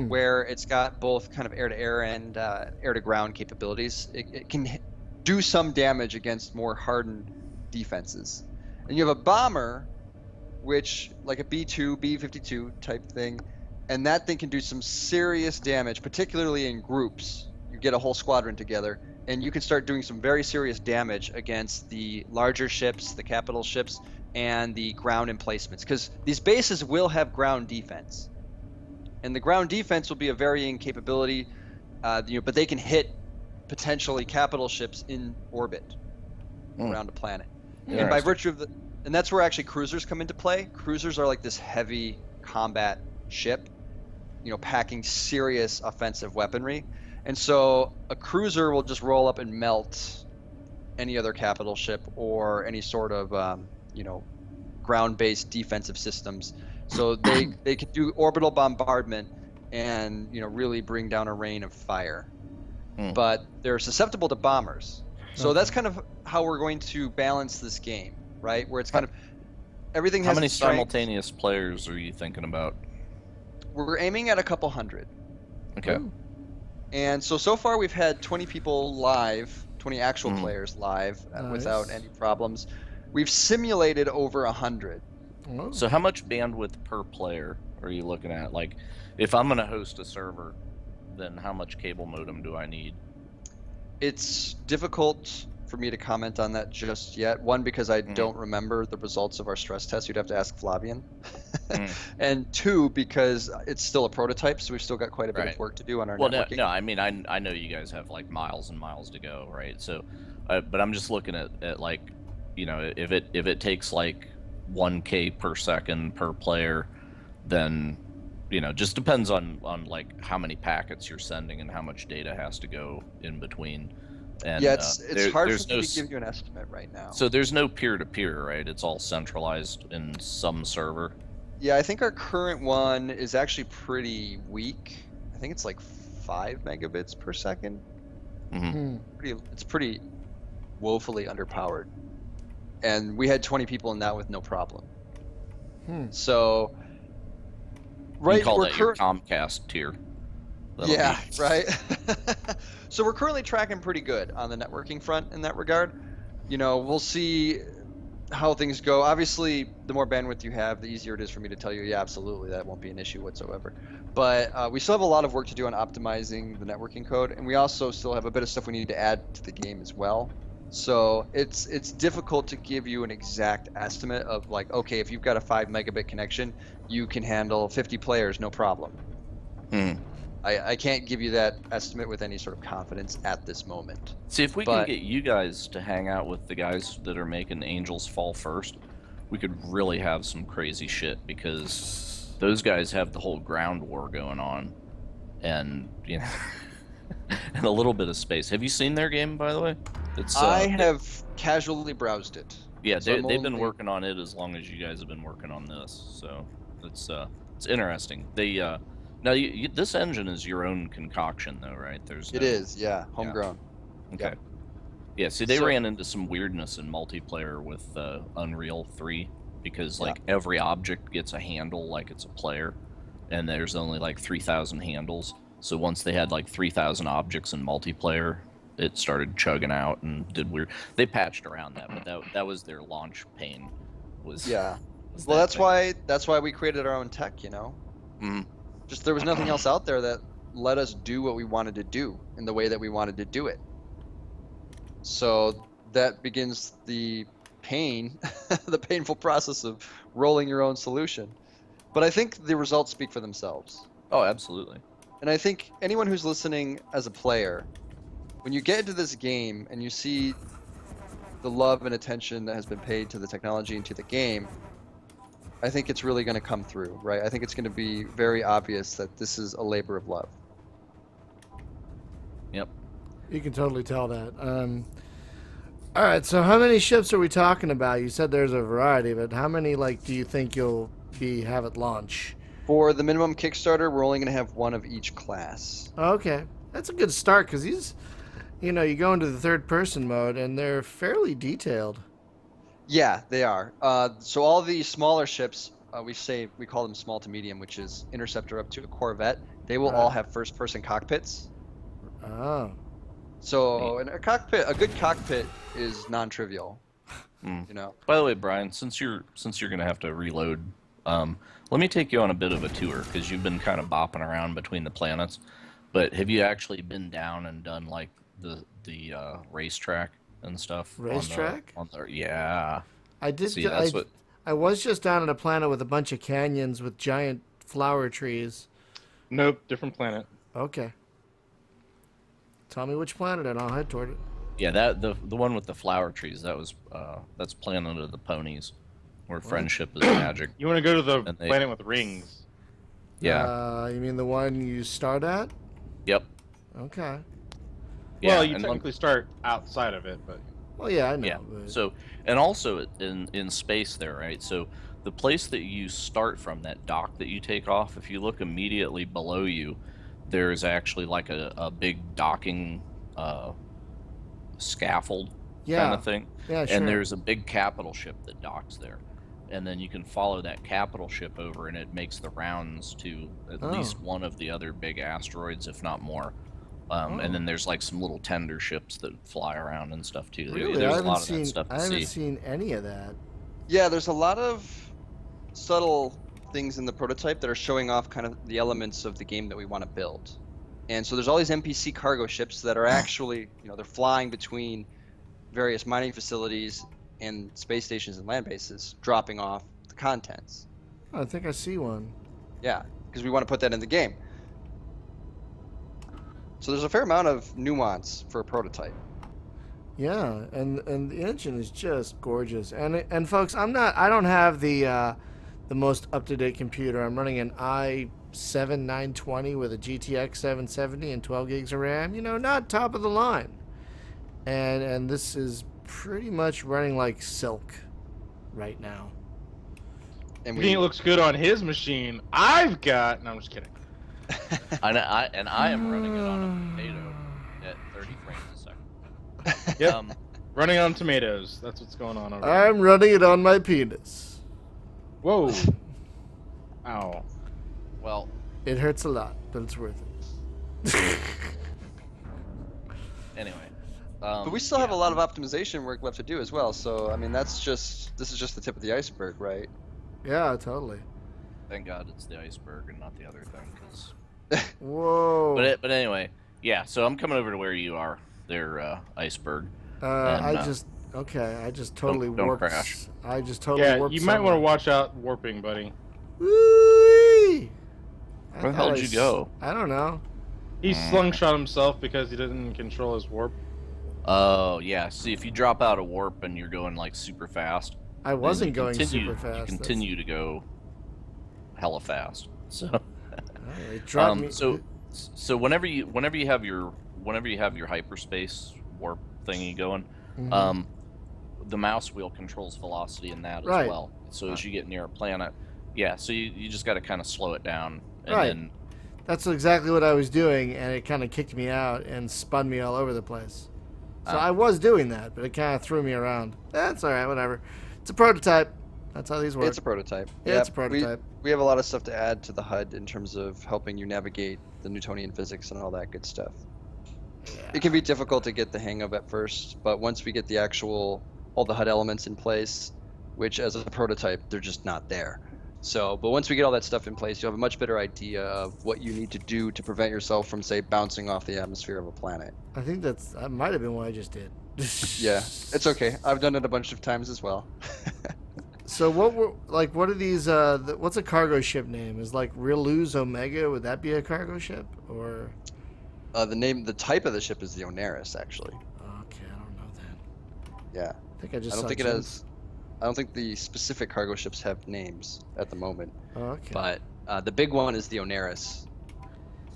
where it's got both kind of air-to-air and air-to-ground capabilities. It can do some damage against more hardened defenses. And you have a bomber, which like a B-2, B-52 type thing, and that thing can do some serious damage, particularly in groups. You get a whole squadron together, and you can start doing some very serious damage against the larger ships, the capital ships, and the ground emplacements, because these bases will have ground defense. And the ground defense will be a varying capability, but they can hit potentially capital ships in orbit around a planet. And by virtue of and that's where actually cruisers come into play. Cruisers are like this heavy combat ship, packing serious offensive weaponry. And so a cruiser will just roll up and melt any other capital ship or any sort of, ground-based defensive systems. So they can do orbital bombardment and, really bring down a rain of fire. But they're susceptible to bombers. So that's kind of how we're going to balance this game, right? Where it's kind of everything has. How many simultaneous players are you thinking about? We're aiming at a couple hundred. Okay. And so far we've had 20 people live, 20 actual players live without any problems. We've simulated over 100. So how much bandwidth per player are you looking at? Like, if I'm going to host a server, then how much cable modem do I need? It's difficult for me to comment on that just yet. One, because I don't remember the results of our stress test. You'd have to ask Flavian. And two, because it's still a prototype, so we've still got quite a bit of work to do on our networking. No, I mean, I know you guys have miles and miles to go, right? So, but I'm just looking at if it takes 1K per second per player, then just depends on how many packets you're sending and how much data has to go in between. And Yeah, it's hard there's for me no to give you an estimate right now. so there's no peer-to-peer, right? It's all centralized in some server. Yeah, I think our current one is actually pretty weak. I think it's like 5 megabits per second. Hmm. It's pretty woefully underpowered. And we had 20 people in that with no problem. So, You right, can call we're that your Comcast tier. That'll yeah, be- right. So we're currently tracking pretty good on the networking front in that regard. You know, we'll see how things go. Obviously, the more bandwidth you have, the easier it is for me to tell you, yeah, absolutely, that won't be an issue whatsoever. But we still have a lot of work to do on optimizing the networking code, and we also still have a bit of stuff we need to add to the game as well. So it's difficult to give you an exact estimate of like, okay, if you've got a 5 megabit connection, you can handle 50 players, no problem. Hmm. I can't give you that estimate with any sort of confidence at this moment. See, if we But- can get you guys to hang out with the guys that are making Angels Fall First, we could really have some crazy shit because those guys have the whole ground war going on, and you know, and a little bit of space. Have you seen their game, by the way? It's I have casually browsed it. yeah, so they've been only- working on it as long as you guys have been working on this, so it's interesting. They now this engine is your own concoction though, right? It is, yeah, homegrown. Okay. Yep. Yeah, see, they So- ran into some weirdness in multiplayer with Unreal 3 because, Yeah. like, every object gets a handle like it's a player, and there's only, like, 3,000 handles. So once they had, like, 3,000 objects in multiplayer, it started chugging out and did weird. They patched around that, but that was their launch pain. Was Yeah. was Well, that that's why we created our own tech, you know. thing. Just there was nothing else out there that let us do what we wanted to do in the way that we wanted to do it. So that begins the pain, the painful process of rolling your own solution. But I think the results speak for themselves. Oh, absolutely. And I think anyone who's listening as a player, when you get into this game and you see the love and attention that has been paid to the technology and to the game, I think it's really going to come through, right? I think it's going to be very obvious that this is a labor of love. Yep. You can totally tell that. All right, so how many ships are we talking about? You said there's a variety, but how many do you think you'll have at launch? For the minimum Kickstarter, we're only going to have one of each class. Okay, that's a good start because these, you go into the third-person mode and they're fairly detailed. Yeah, they are. So all the smaller ships, we call them small to medium, which is Interceptor up to a Corvette. They will all have first-person cockpits. Oh. So a good cockpit is non-trivial. You know. By the way, Brian, since you're gonna have to reload, let me take you on a bit of a tour because you've been kind of bopping around between the planets. But have you actually been down and done like the racetrack and stuff? Racetrack? Yeah. I did. See, that's what. I was just down on a planet with a bunch of canyons with giant flower trees. Nope, different planet. Okay. Tell me which planet and I'll head toward it. Yeah, the one with the flower trees. That's Planet of the Ponies, where friendship is magic. You want to go to the And they- planet with rings? Yeah. You mean the one you start at? Yep. Okay. Yeah, Well, you and technically start outside of it, but Well, yeah, I know. Yeah. but- So, and also in space there, right? So the place that you start from, that dock that you take off, if you look immediately below you, there's actually like a big docking scaffold yeah. kind of thing. Yeah, sure. And there's a big capital ship that docks there. And then you can follow that capital ship over, and it makes the rounds to at least one of the other big asteroids, if not more. And then there's like some little tender ships that fly around and stuff too. Really? There's I a lot haven't of that stuff to I haven't see. seen any of that. Yeah, there's a lot of subtle things in the prototype that are showing off kind of the elements of the game that we want to build. And so there's all these NPC cargo ships that are actually, they're flying between various mining facilities and space stations and land bases, dropping off the contents. I think I see one. Yeah, because we want to put that in the game. So there's a fair amount of nuance for a prototype. Yeah, and the engine is just gorgeous. And folks, I don't have the most up-to-date computer. I'm running an i7 920 with a GTX 770 and 12 gigs of RAM. Not top of the line. and this is pretty much running like silk right now. And You think it looks good on his machine? I've got. No, I'm just kidding. I am running it on a potato at 30 frames a second. Yep. Running on tomatoes. That's what's going on over I'm running it on my penis. Whoa. Ow. Well, It hurts a lot, but it's worth it. anyway. But we still have a lot of optimization work left to do as well. So I mean, this is just the tip of the iceberg, right? Yeah, totally. Thank God it's the iceberg and not the other thing. 'Cause... Whoa. But anyway, yeah. So I'm coming over to where you are, there, iceberg. I just totally don't warped. crash. I just totally Yeah, warped. you might want to somewhere. watch out warping, buddy. Whee! Where the hell did you go? I don't know. He slungshot himself because he didn't control his warp. Oh yeah. See, if you drop out a warp and you're going like super fast, I wasn't going continue, super fast. You continue to go hella fast. So, It dropped me. so whenever you have your hyperspace warp thingy going, Mhm. the mouse wheel controls velocity in that Right. as well. So as you get near a planet, yeah. So you just got to kind of slow it down, and Right. then That's exactly what I was doing, and it kind of kicked me out and spun me all over the place. So I was doing that, but it kind of threw me around. That's all right, whatever. It's a prototype. That's how these work. It's a prototype. Yeah, it's a prototype. We have a lot of stuff to add to the HUD in terms of helping you navigate the Newtonian physics and all that good stuff. It can be difficult to get the hang of at first, but once we get all the HUD elements in place, which as a prototype, they're just not there. So, but once we get all that stuff in place, you'll have a much better idea of what you need to do to prevent yourself from, say, bouncing off the atmosphere of a planet. I think that might have been what I just did. Yeah, it's okay. I've done it a bunch of times as well. So what are these? What's a cargo ship name? Is like Riluz Omega? Would that be a cargo ship or? The type of the ship is the Oneris, actually. Okay, I don't know that. Yeah. I think I just. I don't saw think it Jim- has. I don't think the specific cargo ships have names at the moment. Oh, okay. But the big one is the Oneris.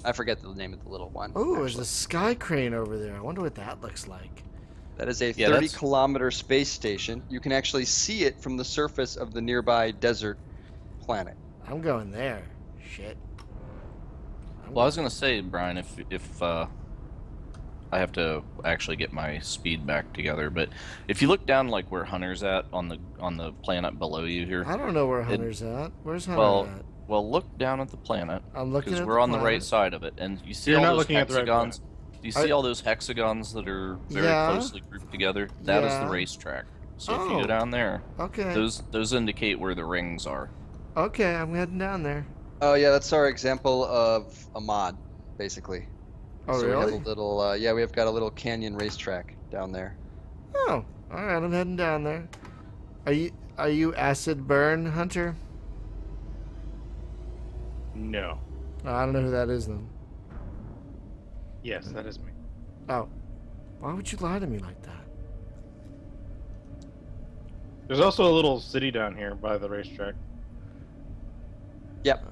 I forget the name of the little one. Oh, there's actually. a sky crane over there. I wonder what that looks like. That is a Yeah, 30-kilometer space station. You can actually see it from the surface of the nearby desert planet. I'm going there. Shit. Well, I was gonna say, Brian, if I have to actually get my speed back together, but if you look down like where Hunter's at on the planet below you here, I don't know where Hunter's at. Where's Hunter at? well, look down at the planet I'm looking because at we're the on the right planet. side of it, and you see You're all not those looking at the right hexagons. Do you see I- all those hexagons that are very Yeah. closely grouped together? That is Yeah. the racetrack. So if you Oh. go down there, Okay. those indicate where the rings are. Okay, I'm heading down there. Oh yeah, that's our example of a mod, basically. Oh, so we really? have a little, we've got a little canyon racetrack down there. Oh, all right. I'm heading down there. Are you acid burn, Hunter? No. Oh, I don't know who that is then. Yes, that is me. Oh, why would you lie to me like that? There's also a little city down here by the racetrack. Yep.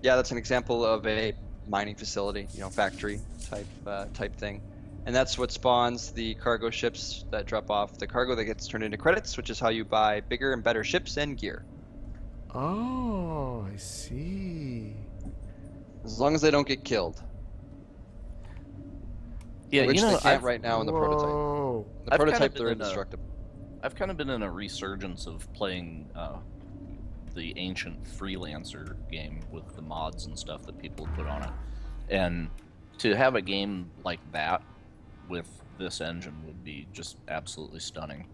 Yeah, that's an example of a mining facility, factory type thing. And that's what spawns the cargo ships that drop off the cargo that gets turned into credits, which is how you buy bigger and better ships and gear. Oh, I see. As long as they don't get killed. Yeah, Which you know, they can't right now in the prototype. Whoa. In the I've kind of prototype, been they're in a- indestructible. I've kind of been in a resurgence of playing the ancient freelancer game with the mods and stuff that people put on it, and to have a game like that with this engine would be just absolutely stunning.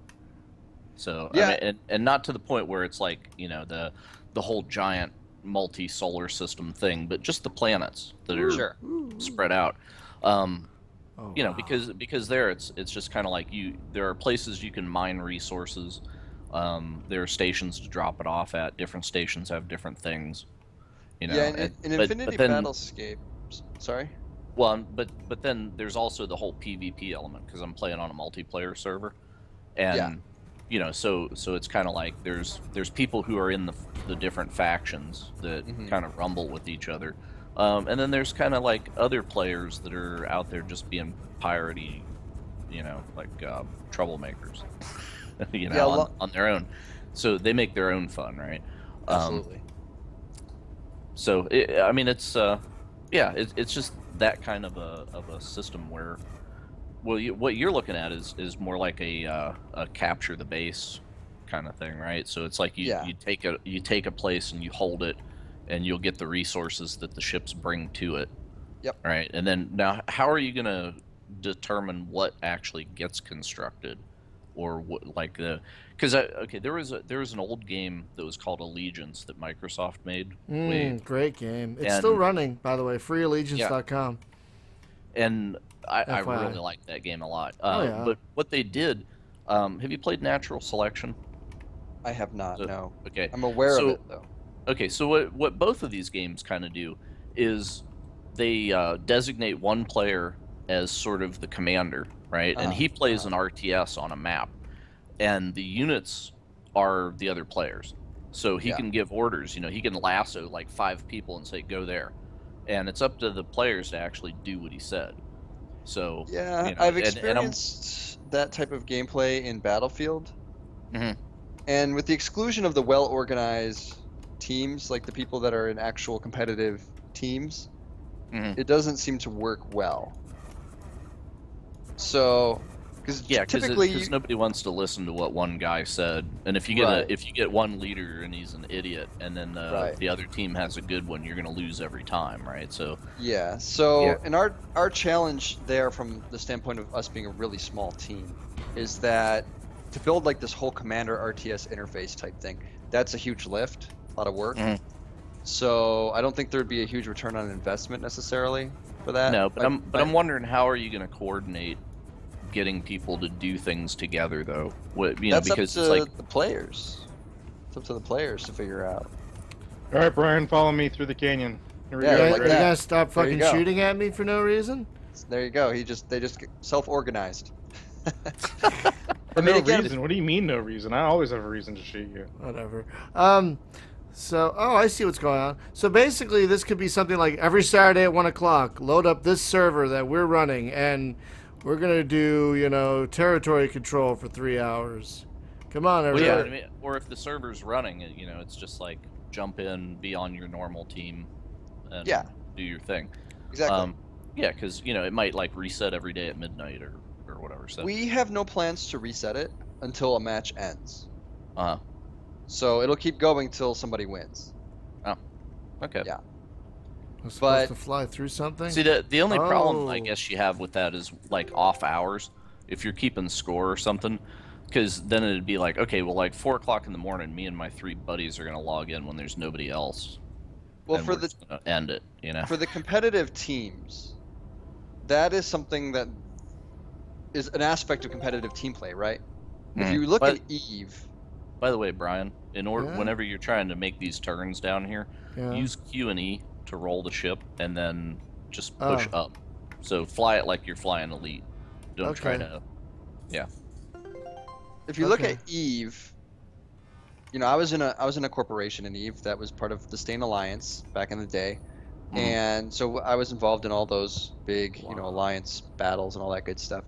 So Yeah. I mean, and not to the point where it's like the whole giant multi-solar system thing, but just the planets that are Sure. spread out. Oh, You know, wow. because there it's just kind of like there are places you can mine resources. There are stations to drop it off at. Different stations have different things. You know, Yeah, in but Infinity then, Battlescape. Sorry? well, but then there's also the whole PvP element because I'm playing on a multiplayer server, and Yeah. so it's kind of like there's people who are in the different factions that Mhm. kind of rumble with each other. And then there's kind of like other players that are out there just being piratey, like troublemakers, on their own. So they make their own fun, right? Absolutely. So it's it's just that kind of a system where, well, what you're looking at is more like a capture the base kind of thing, right? So it's like you take a place and you hold it, and you'll get the resources that the ships bring to it. Yep. Right. And then now, how are you going to determine what actually gets constructed, or what, like because there was an old game that was called Allegiance that Microsoft made. Great game. It's still running, by the way. Freeallegiance.com. And I really like that game a lot. But what they did, have you played Natural Selection? I have not. No. Okay. I'm aware of it though. Okay, so what both of these games kind of do is they designate one player as sort of the commander, right? And he plays an RTS on a map, and the units are the other players. So he can give orders. He can lasso like 5 people and say, go there. And it's up to the players to actually do what he said. So I've experienced that type of gameplay in Battlefield. Mm-hmm. And with the exclusion of the well-organized teams, like the people that are in actual competitive teams, it doesn't seem to work well. So, because typically nobody wants to listen to what one guy said, and if you get one leader and he's an idiot, and then the other team has a good one, you're going to lose every time, right? So and our challenge there, from the standpoint of us being a really small team, is that to build like this whole commander RTS interface type thing, that's a huge lift. A lot of work. So I don't think there'd be a huge return on investment necessarily for that. No, but I'm wondering, how are you going to coordinate getting people to do things together, though? That's because up to it's like the players. It's up to the players to figure out. All right, Brian, follow me through the canyon. Here we Yeah, go. like You that. guys stop There you fucking go. shooting at me for no reason? There you go. They just get self-organized. For no reason. What do you mean, no reason? I always have a reason to shoot you. Whatever. So, I see what's going on. So basically, this could be something like every Saturday at 1 o'clock, load up this server that we're running, and we're going to do, territory control for 3 hours. Come on, everybody. Well, or if the server's running, it's just like jump in, be on your normal team, and do your thing. Exactly. Because, it might like reset every day at midnight or whatever. So We have no plans to reset it until a match ends. Uh-huh. So it'll keep going till somebody wins. Oh. Okay. Yeah. I'm supposed to fly through something? See, the only problem I guess you have with that is like off hours, if you're keeping score or something, because then it'd be like, okay, well, like 4 o'clock in the morning, me and my 3 buddies are gonna log in when there's nobody else. Well, and for we're just gonna end it, for the competitive teams, that is something that is an aspect of competitive team play, right? If you look at Eve. By the way, Brian, whenever you're trying to make these turns down here, use Q and E to roll the ship, and then just push up. So fly it like you're flying Elite. Don't try to. Yeah. If you look at Eve, I was in a corporation in Eve that was part of the Stain Alliance back in the day, and so I was involved in all those big, alliance battles and all that good stuff.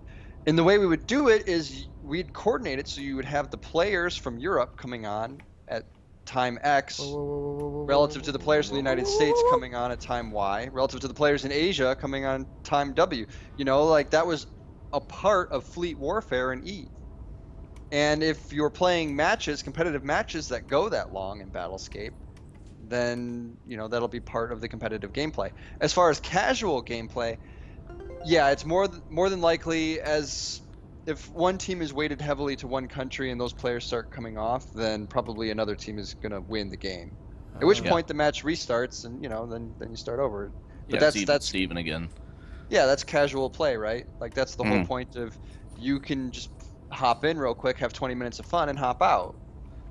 And the way we would do it is we'd coordinate it so you would have the players from Europe coming on at time X relative to the players from the United States coming on at time Y, relative to the players in Asia coming on time W. That was a part of fleet warfare in Eve. And if you're playing competitive matches that go that long in Battlescape, then, that'll be part of the competitive gameplay. As far as casual gameplay, it's more than likely, as if one team is weighted heavily to one country and those players start coming off, then probably another team is going to win the game. At which point the match restarts, and then you start over. But that's Steven again. Yeah, that's casual play, right? Like that's the whole point of, you can just hop in real quick, have 20 minutes of fun, and hop out.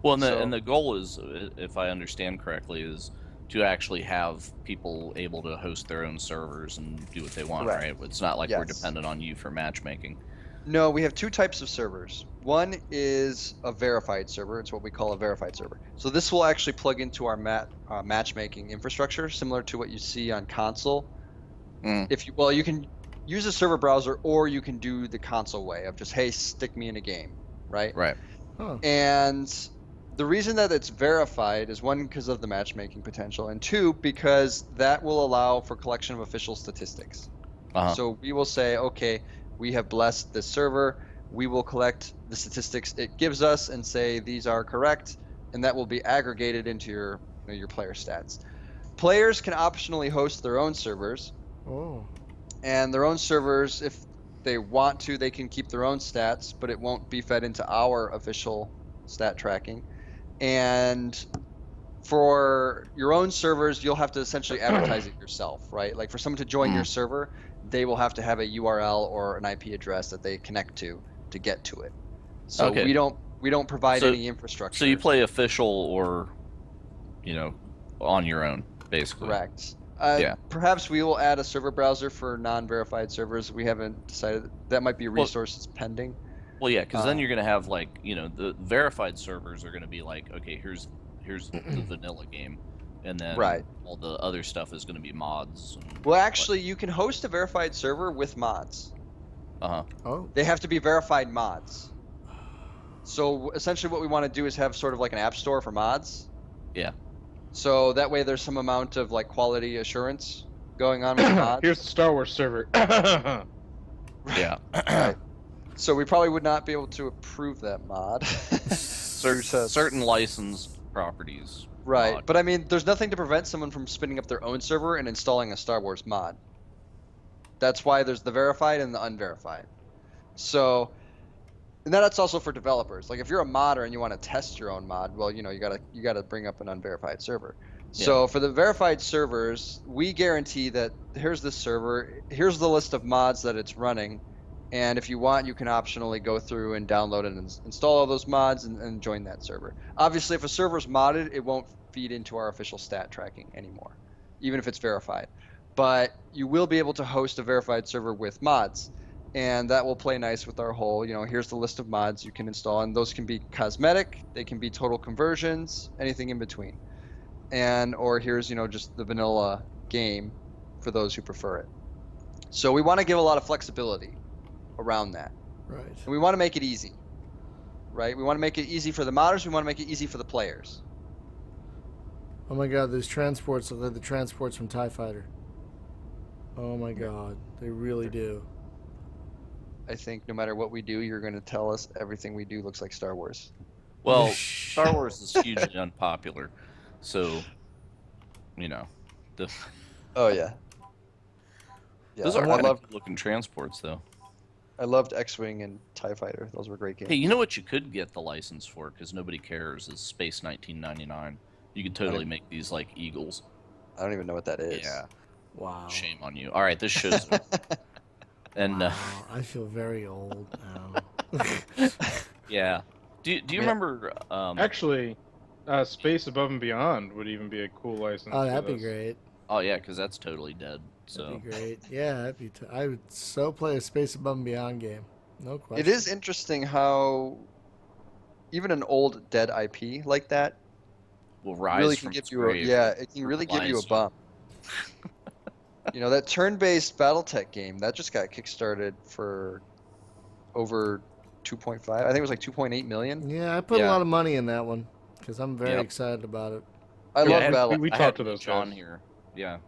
Well, and the goal is, if I understand correctly, is to actually have people able to host their own servers and do what they want, right? It's not like we're dependent on you for matchmaking. No, we have 2 types of servers. One is a verified server. It's what we call a verified server. So this will actually plug into our matchmaking infrastructure, similar to what you see on console. You can use a server browser, or you can do the console way of just, hey, stick me in a game, right? Right. Huh. And the reason that it's verified is, one, because of the matchmaking potential, and two, because that will allow for collection of official statistics. So we will say, okay, we have blessed this server. We will collect the statistics it gives us and say these are correct, and that will be aggregated into your player stats. Players can optionally host their own servers, Oh. and their own servers, if they want to, they can keep their own stats, but it won't be fed into our official stat tracking. And for your own servers, you'll have to essentially advertise it yourself, right? Like for someone to join your server, they will have to have a URL or an IP address that they connect to get to it. So Okay. we don't provide any infrastructure. So you play official or, on your own, basically. Correct. Yeah. Perhaps we will add a server browser for non-verified servers. We haven't decided. That might be resources pending. Well, yeah, because then you're going to have the verified servers are going to be like, okay, here's the vanilla game, and then all the other stuff is going to be mods. Well, actually, you can host a verified server with mods. Oh. They have to be verified mods. So essentially, what we want to do is have sort of like an app store for mods. Yeah. So that way, there's some amount of like quality assurance going on with mods. Here's the Star Wars server. Yeah. Right. So we probably would not be able to approve that mod. Certain licensed properties. Right, mod. but I mean, there's nothing to prevent someone from spinning up their own server and installing a Star Wars mod. That's why there's the verified and the unverified. So, and that's also for developers. Like if you're a modder and you want to test your own mod, well, you gotta bring up an unverified server. Yeah. So for the verified servers, we guarantee that here's the server, here's the list of mods that it's running, and if you want, you can optionally go through and download and install all those mods and join that server. Obviously, if a server's modded, it won't feed into our official stat tracking anymore, even if it's verified. But you will be able to host a verified server with mods, and that will play nice with our whole, here's the list of mods you can install, and those can be cosmetic, they can be total conversions, anything in between. Or here's, just the vanilla game for those who prefer it. So we want to give a lot of flexibility around that. Right. And we want to make it easy, right? We want to make it easy for the modders. We want to make it easy for the players. Oh my God, those transports look like the transports from TIE Fighter. Oh my God, they really do. I think no matter what we do, you're going to tell us everything we do looks like Star Wars. Well, Star Wars is hugely unpopular, so Oh yeah. Those are kind of looking transports, though. I loved X-Wing and TIE Fighter. Those were great games. Hey, you know what you could get the license for, because nobody cares, is Space 1999. You could totally make these like Eagles. I don't even know what that is. Yeah. Wow. Shame on you. All right, this show's over. And wow, I feel very old now. yeah. Do you remember? Actually, Space Above and Beyond would even be a cool license. Oh, that'd be great. Oh yeah, because that's totally dead. So That'd be great. Yeah, that'd be. I would so play a Space Above and Beyond game. No question. It is interesting how even an old dead IP like that will rise really from can give its you grave. it can really give you a bump. That turn-based BattleTech game that just got kickstarted for over 2.5. I think it was like 2.8 million. Yeah, I put a lot of money in that one because I'm very excited about it. I love BattleTech. We talked to those John guys. here. Yeah.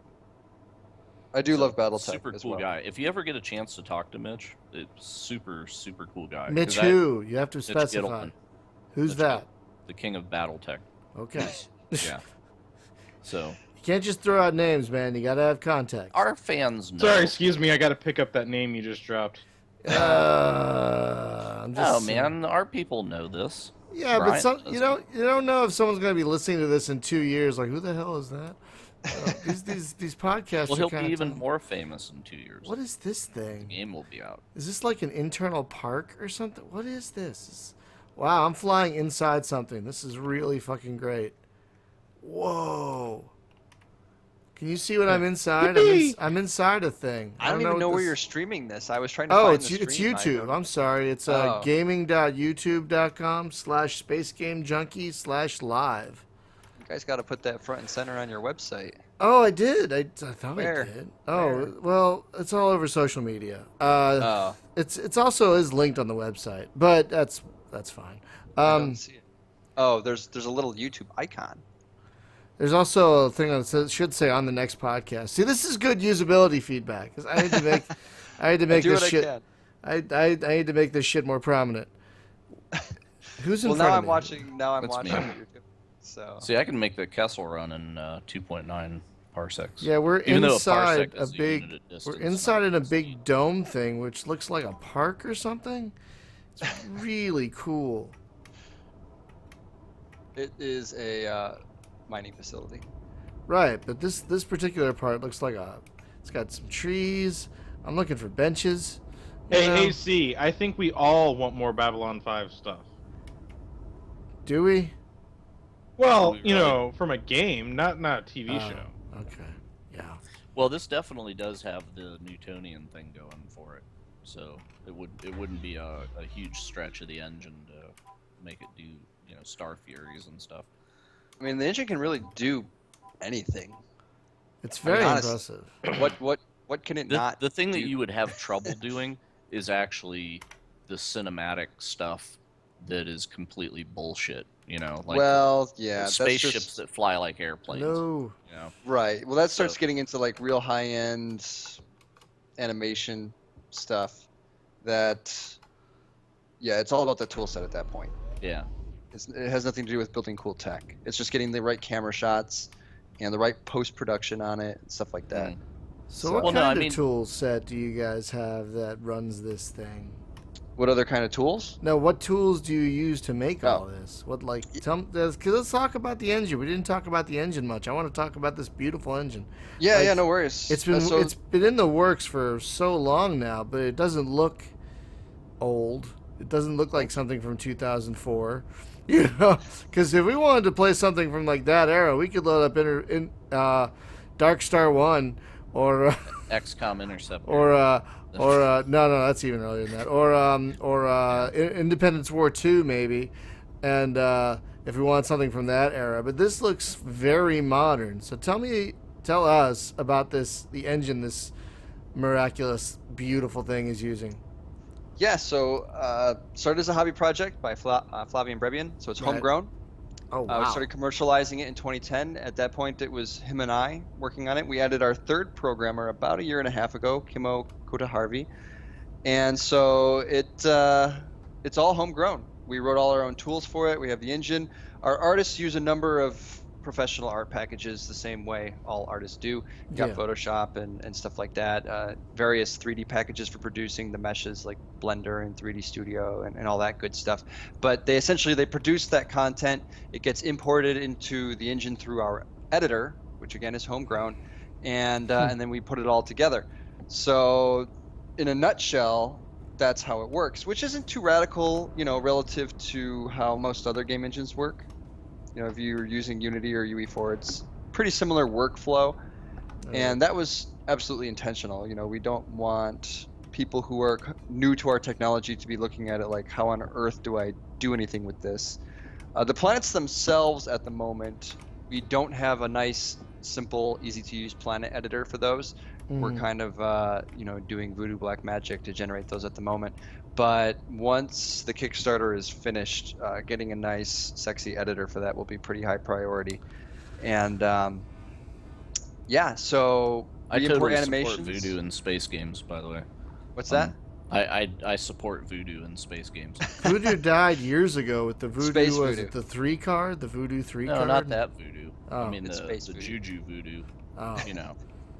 I do love BattleTech. Super cool guy. If you ever get a chance to talk to Mitch, it's super cool guy. Mitch who? You have to Mitch specify. Gittleman. Who's Mitch that? The king of BattleTech. Okay. Yeah. So You can't just throw out names, man. You gotta have context. our fans know. Sorry, excuse me. I got to pick up that name you just dropped. I'm just man, our people know this. Yeah, Brian but some doesn't. you don't know if someone's gonna be listening to this in 2 years. Like, who the hell is that? These podcasts. Well, are he'll kinda be even tough. more famous in 2 years. What is this The thing? game will be out. Is this like an internal park or something? What is this? Wow, I'm flying inside something. This is really fucking great. Whoa. Can you see what I'm inside? I'm inside a thing. I don't know even know what where this- you're streaming this. I was trying to Oh, find it's the it's stream. YouTube. I'm sorry. It's Oh. gaming.youtube.com/spacegamejunkie/live. You guys got to put that front and center on your website. Oh, I did. I thought Where? I did. Oh, Where? well, it's all over social media. Oh, It's also is linked on the website, but that's fine. I don't see it. Oh, there's a little YouTube icon. There's also a thing that should say on the next podcast. See, this is good usability feedback. 'Cause I need to make, I need to make do this what shit. I can. I need to make this shit more prominent. Who's in Well, front now of I'm me? watching. Now I'm That's watching me. YouTube. So See, I can make the Kessel run in 2.9 parsecs. Yeah, we're Even though a inside parsec a is a big. unit of We're distance, inside not in a a big speed. dome thing, which looks like a park or something. It's really cool. it is a mining facility. Right, but this particular part looks like it's got some trees. I'm looking for benches. you Hey, know. AC, I think we all want more Babylon 5 stuff. Do we? Well, we you really? know, from a game, not a TV Oh, show. Okay. Yeah. Well, this definitely does have the Newtonian thing going for it, so it wouldn't be a huge stretch of the engine to make it do Star Furies and stuff. I mean, the engine can really do anything. It's I mean, very honest- impressive. What can it The, not? the thing do? that you would have trouble doing is actually the cinematic stuff that is completely bullshit. Like Well, yeah, that's spaceships just that fly like airplanes. No. right. Well, that starts So- getting into like real high-end animation stuff. That, yeah, it's all about the tool set at that point. Yeah. It has nothing to do with building cool tech. It's just getting the right camera shots and the right post-production on it and stuff like that. Mm. So So- what Well, kind no, I of mean- tool set do you guys have that runs this thing? What other kind of tools? No, what tools do you use to make Oh. all this? What cause let's talk about the engine. We didn't talk about the engine much. I want to talk about this beautiful engine. Yeah, Like, yeah, no worries. It's been So- it's been in the works for so long now, but it doesn't look old. It doesn't look like something from 2004. Because if we wanted to play something from like that era, we could load up Dark Star 1 or XCOM Interceptor. no, that's even earlier than that. Or Independence War 2 maybe, and if we want something from that era. But this looks very modern. So tell us about the engine this miraculous, beautiful thing is using. Yeah, so started as a hobby project by Flavian Brebian, so it's Right. homegrown. Oh We wow! started commercializing it in 2010. At that point, it was him and I working on it. We added our third programmer about a year and a half ago, Kimo Kotaharvi, and so it's all homegrown. We wrote all our own tools for it. We have the engine. Our artists use a number of professional art packages the same way all artists do. You got Yeah. Photoshop and stuff like that. Various 3D packages for producing the meshes like Blender and 3D Studio and all that good stuff. But they produce that content. It gets imported into the engine through our editor, which again is homegrown, and then we put it all together. So in a nutshell, that's how it works, which isn't too radical, relative to how most other game engines work. If you're using Unity or UE4, it's pretty similar workflow, and that was absolutely intentional. We don't want people who are new to our technology to be looking at it like, how on earth do I do anything with this? The planets themselves at the moment, we don't have a nice, simple, easy-to-use planet editor for those. We're kind of, doing Voodoo Black Magic to generate those at the moment. But once the Kickstarter is finished, getting a nice, sexy editor for that will be pretty high priority. And so I we import totally animations. support Voodoo in space games, by the way. What's that? I support Voodoo in space games. Voodoo died years ago with the Voodoo. Space Was Voodoo. it the 3 card? The Voodoo 3 No, card? not that Voodoo. Oh. I mean It's the space Voodoo. Juju Voodoo. Oh.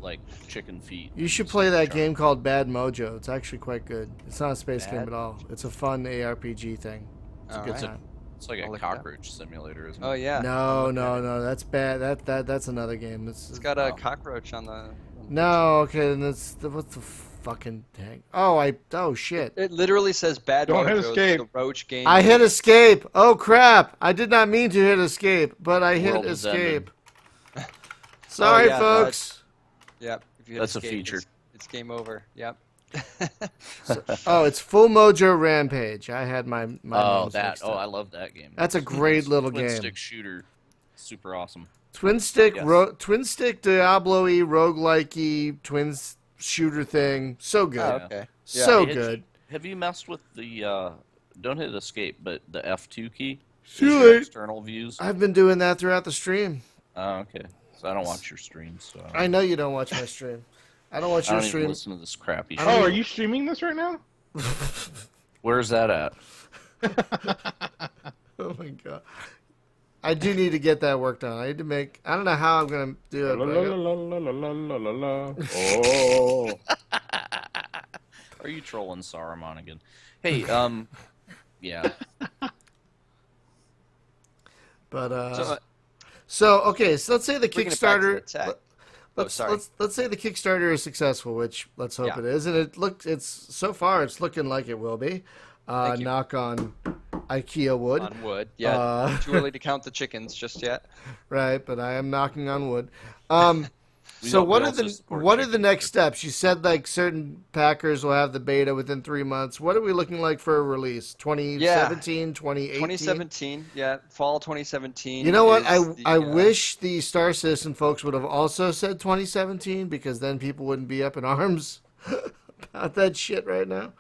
Like chicken feet. You should and play stuff. that game called Bad Mojo. It's actually quite good. It's not a space game Bad at all. It's a fun ARPG thing. It's a All good right. time. It's like I'll a look it up. cockroach simulator, isn't it? Oh yeah. No, that's bad. That's another game. It's got a cockroach on the. No, okay, then what's the fucking thing? Oh shit. It literally says Bad Don't hit Mojo, escape. the Roach game. I hit escape. Oh crap! I did not mean to hit escape, but I hit World has escape. Sorry, yeah, folks. Yep. If you hit That's a escape, feature. It's game over. Yep. Oh, it's Full Mojo Rampage. I had my Oh, names that. mixed Oh, up. I love that game. That's a It's great little twin game. stick shooter. Super awesome. Twin stick, Yes. twin stick Diablo-y, roguelike-y, shooter thing. So good. Oh, Yeah. okay. So Hey, good. Have you messed with the don't hit escape, but the F2 key? Is Too your late. external views. I've been doing that throughout the stream. Oh, okay. So I don't watch your streams. So I know you don't watch my stream. I don't watch I your don't even stream. listen to this crappy I shit. don't Oh, are even- you streaming this right now? Where's that at? Oh my god. I do need to get that work done. I need to make. I don't know how I'm gonna do it. La, but la, I got- la, la, la, la, la, la. Oh. Are you trolling Saruman again? Hey, yeah. But So, so okay, so let's say the bringing it back to Kickstarter. the tech. Let's, sorry. let's say the Kickstarter is successful, which let's hope Yeah. it is, and it's so far it's looking like it will be. Thank you. Knock on IKEA wood, On wood. Yeah. Too early to count the chickens just yet. right? But I am knocking on wood. We So don't- what we are also the support what are the chickens, next but- steps? You said like certain packers will have the beta within 3 months. What are we looking like for a release? 2017, 2018? 2017. Yeah. Fall 2017. You know what? is I the, wish the Star Citizen folks would have also said 2017 because then people wouldn't be up in arms about that shit right now.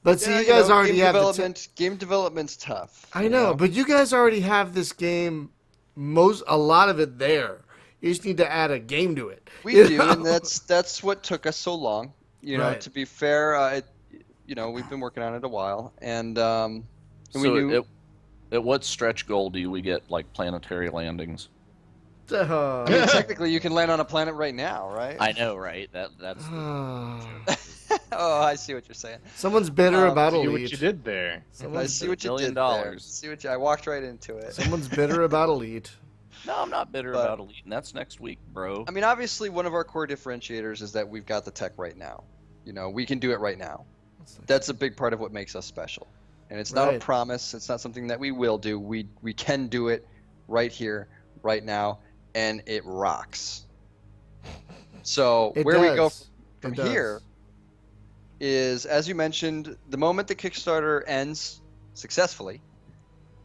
But see, yeah, you guys know, already game have development. Game development's tough. I you know, but you guys already have this game, a lot of it there. You just need to add a game to it. We you do, know? and that's what took us so long. You know, Right. to be fair, we've been working on it a while, and we So knew. at what stretch goal do we get like planetary landings? Uh, I mean, technically, you can land on a planet right now, right? I know, right? That's Oh, I see what you're saying. Someone's bitter about See what Elite. you did there. I Someone's, see what you $1 did billion. there. See what I walked right into it. someone's bitter about Elite. no, I'm not bitter But- about Elite, and that's next week, bro. I mean, obviously, one of our core differentiators is that we've got the tech right now. You know, we can do it right now. That's a big part of what makes us special. And it's not a Right. promise. It's not something that we will do. We can do it right here, right now, and it rocks. So It where we go does. from It does. here is, as you mentioned, the moment the Kickstarter ends successfully,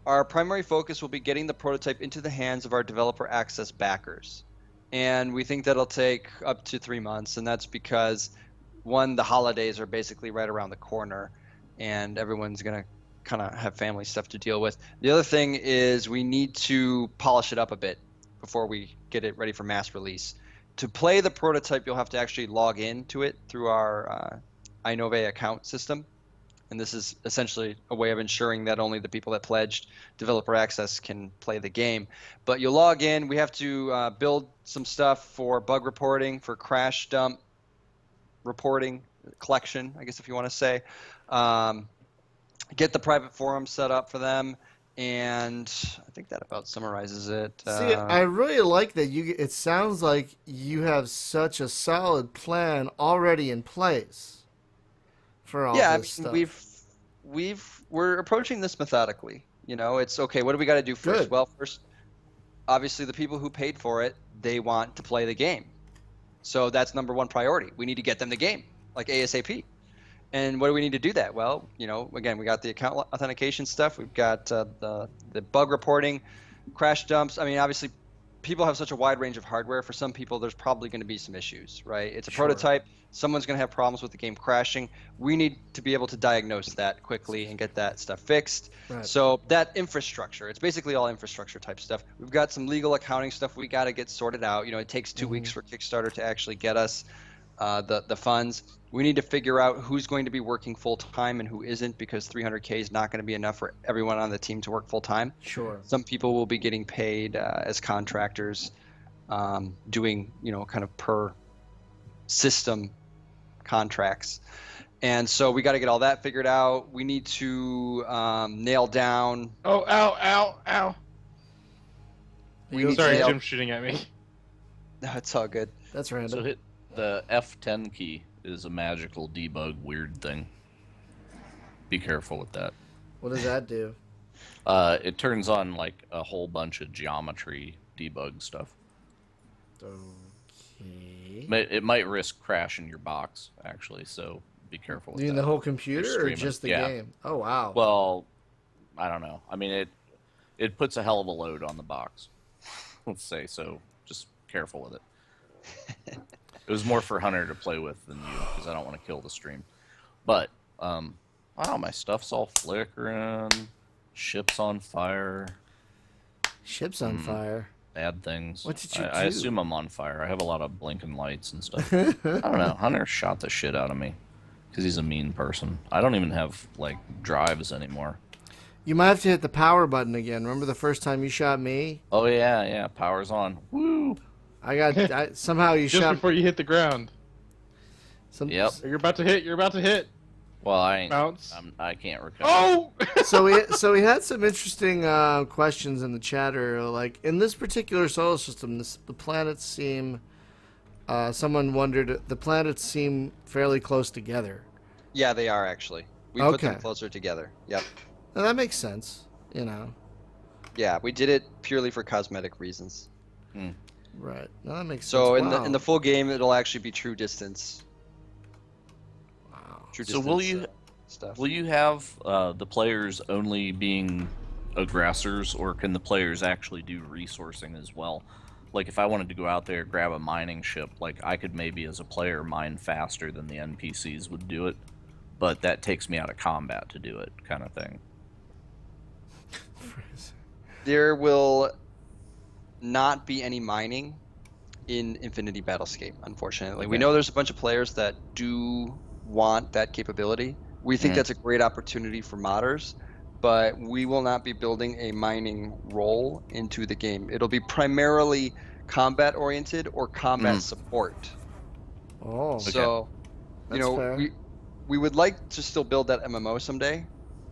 our primary focus will be getting the prototype into the hands of our developer access backers. And we think that'll take up to 3 months, and that's because, one, the holidays are basically right around the corner, and everyone's going to kind of have family stuff to deal with. The other thing is we need to polish it up a bit before we get it ready for mass release. To play the prototype, you'll have to actually log into it through our i-novae account system. And this is essentially a way of ensuring that only the people that pledged developer access can play the game. But you'll log in. We have to build some stuff for bug reporting, for crash dump reporting, collection, I guess if you want to say. Get the private forum set up for them. And I think that about summarizes it. See, I really like that it sounds like you have such a solid plan already in place for all yeah, this I mean, stuff. we're approaching this methodically. You know, it's okay. What do we got to do first? Good. Well, first, obviously, the people who paid for it, they want to play the game, so that's number one priority. We need to get them the game, like ASAP. And what do we need to do that? Well, you know, again, we got the account authentication stuff. We've got the bug reporting, crash dumps. I mean, obviously, people have such a wide range of hardware. For some people, there's probably going to be some issues, right? It's a Sure. prototype. Someone's going to have problems with the game crashing. We need to be able to diagnose that quickly and get that stuff fixed. Right. So that infrastructure, it's basically all infrastructure type stuff. We've got some legal accounting stuff we got to get sorted out. You know, it takes 2 weeks for Kickstarter to actually get us the funds. We need to figure out who's going to be working full time and who isn't, because 300K is not going to be enough for everyone on the team to work full time. Sure. Some people will be getting paid as contractors, doing, you know, kind of per system contracts. And so we got to get all that figured out. We need to nail down. Oh, ow, ow, ow. We need Sorry, to nail. Jim's shooting at me. No, it's all good. That's So random. hit the F10 key is a magical debug weird thing. Be careful with that. What does that do? It turns on like a whole bunch of geometry debug stuff. Okay. It might risk crashing your box, actually, so be careful with You mean that. the whole You're computer or streaming. just the Yeah. game? Oh wow. Well, I don't know. I mean, it puts a hell of a load on the box. Let's say so. Just careful with it. It was more for Hunter to play with than you, because I don't want to kill the stream. But wow, my stuff's all flickering. Ship's on fire. Ship's on fire. Bad things. What did you I do? assume I'm on fire. I have a lot of blinking lights and stuff. I don't know. Hunter shot the shit out of me because he's a mean person. I don't even have like drives anymore. You might have to hit the power button again. Remember the first time you shot me? Oh yeah, power's on. Woo! Somehow you Just shot. before you hit the ground. Yep. You're about to hit. You're about to hit. Well, I ain't. Bounce. I can't recover. Oh! So we had some interesting questions in the chatter. Like in this particular solar system, the planets seem. Someone wondered the planets seem fairly close together. Yeah, they are actually. We put them Okay. closer together. Yep. Now, that makes sense. You know. Yeah, we did it purely for cosmetic reasons. Right. No, that makes So sense. in the full game, it'll actually be true distance. Wow. True So distance. will you Stuff. will you have the players only being aggressors, or can the players actually do resourcing as well? Like if I wanted to go out there, grab a mining ship, like I could maybe as a player mine faster than the NPCs would do it, but that takes me out of combat to do it, kind of thing. There will not be any mining in Infinity Battlescape, unfortunately. We Okay. know there's a bunch of players that do want that capability. We think that's a great opportunity for modders, but we will not be building a mining role into the game. It'll be primarily combat oriented or combat support. Oh. So, you That's know, fair. we would like to still build that MMO someday.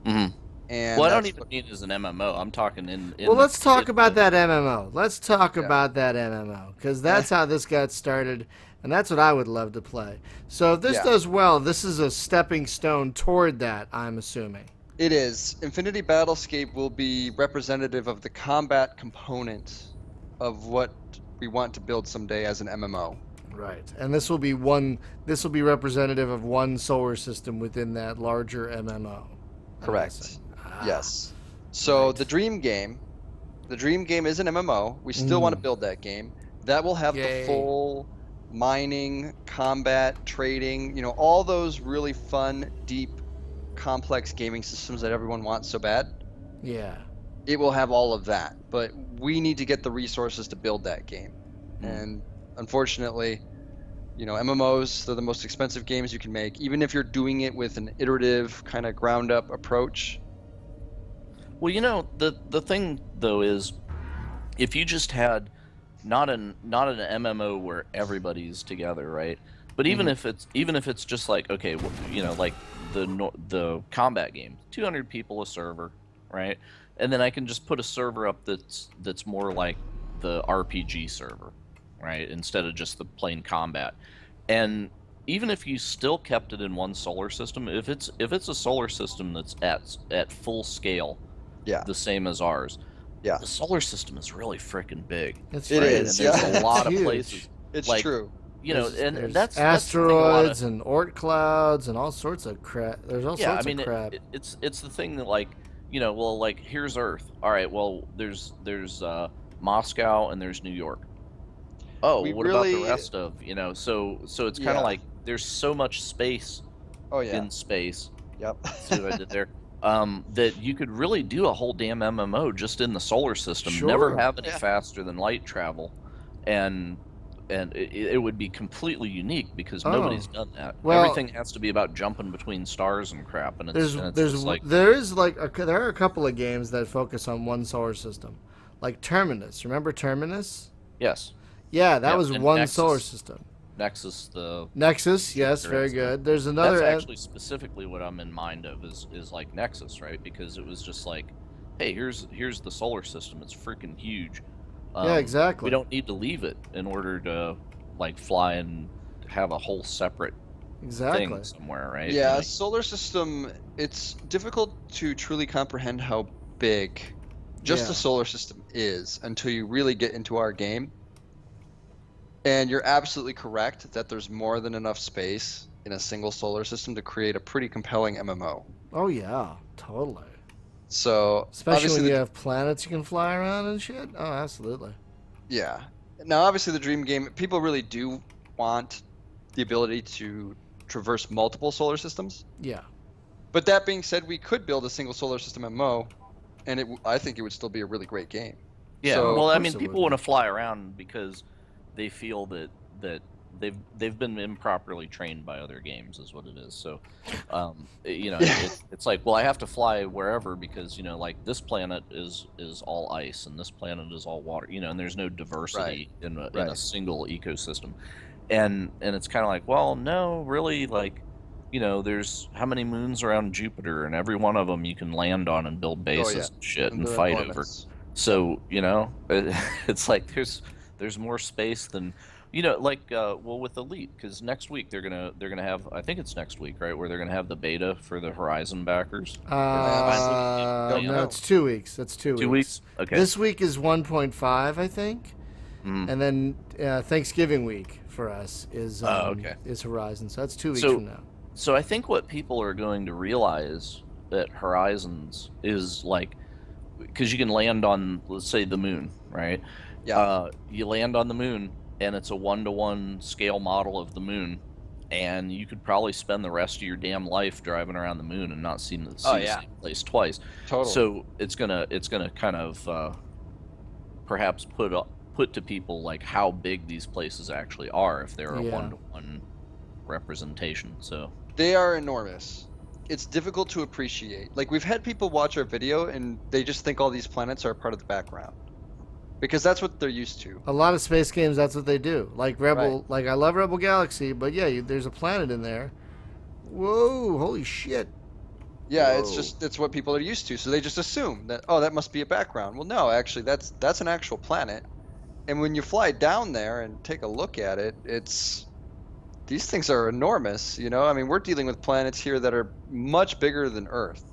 Mm-hmm. And Well, I don't that's even mean as an MMO. I'm talking in Well, let's talk about that. that MMO. Let's talk about that MMO because that's how this got started, and that's what I would love to play. So if this does well, this is a stepping stone toward that, I'm assuming. It is. Infinity Battlescape will be representative of the combat component of what we want to build someday as an MMO. Right, and this will be representative of one solar system within that larger MMO. I'm Correct. guessing. Yes. So the Dream Game is an MMO. We still want to build that game. That will have the full mining, combat, trading, you know, all those really fun, deep, complex gaming systems that everyone wants so bad. Yeah. It will have all of that, but we need to get the resources to build that game. And unfortunately, you know, MMOs, they're the most expensive games you can make, even if you're doing it with an iterative kind of ground up approach. Well, you know, the thing though is, if you just had not an MMO where everybody's together, right? But even if it's just like, okay, well, you know, like the combat game, 200 people a server, right? And then I can just put a server up that's more like the RPG server, right? Instead of just the plain combat. And even if you still kept it in one solar system, if it's a solar system that's at full scale, the same as ours, the solar system is really freaking big. It is, And there's yeah. a lot of Huge. places. It's like, true. You know, There's and that's the thing, asteroids and Oort clouds and all sorts of crap. There's all sorts of crap. It's the thing that, like, you know, well, like, here's Earth. All right, well, there's Moscow and there's New York. Oh, what about the rest of, you know? So it's kind of like there's so much space in space. Yep. See what I did there? That you could really do a whole damn MMO just in the solar system. Never have any faster than light travel, and it would be completely unique because nobody's done that. Well, everything has to be about jumping between stars and crap. And it's like there are a couple of games that focus on one solar system, like Terminus. Remember Terminus? Yes. Yeah, that was one Nexus. solar system. Nexus, yes, very good. There's another. That's actually specifically what I'm in mind of is like Nexus, right? Because it was just like, hey, here's the solar system. It's freaking huge. Yeah, exactly. We don't need to leave it in order to like fly and have a whole separate thing somewhere, right? Yeah, like, solar system. It's difficult to truly comprehend how big just the solar system is until you really get into our game. And you're absolutely correct that there's more than enough space in a single solar system to create a pretty compelling MMO. Oh yeah, totally. So Especially when obviously, you have planets you can fly around and shit. Oh, absolutely. yeah. Now, obviously, the dream game, people really do want the ability to traverse multiple solar systems. Yeah. But that being said, we could build a single solar system MMO, and I think it would still be a really great game. Yeah, So, well, I course mean, it people would want be. to fly around because they feel that they've been improperly trained by other games, is what it is. So, you know, Yeah. it's like, well, I have to fly wherever because you know, like this planet is all ice and this planet is all water. You know, and there's no diversity in a right. single ecosystem, and it's kind of like, well, no, really, like. You know, there's how many moons around Jupiter, and every one of them you can land on and build bases and shit and they're fight over. enormous. So you know, it's like there's more space than you know, like well with Elite because next week they're gonna have I think it's next week right where they're gonna have the beta for the Horizon backers. Don't No, know. it's 2 weeks. That's 2 2 weeks. Okay. This week is 1.5, I think, Mm. and then Thanksgiving week for us is okay. is Horizon. So that's 2 weeks So- from now. So I think what people are going to realize that Horizons is like because you can land on let's say the moon, right? Yeah. You land on the moon and it's a 1-to-1 scale model of the moon, and you could probably spend the rest of your damn life driving around the moon and not seeing the Oh, same place twice. Totally. So it's gonna kind of perhaps put to people like how big these places actually are if they're a Yeah. 1-to-1 representation. So They are enormous. It's difficult to appreciate. Like, we've had people watch our video and they just think all these planets are part of the background. Because that's what they're used to. A lot of space games, that's what they do. Like Rebel, like I love Rebel Galaxy, but yeah, there's a planet in there. Whoa, holy shit! Yeah, Whoa. it's what people are used to. So they just assume that, oh, that must be a background. Well, no, actually, that's an actual planet. And when you fly down there and take a look at it, these things are enormous, you know? I mean, we're dealing with planets here that are much bigger than Earth.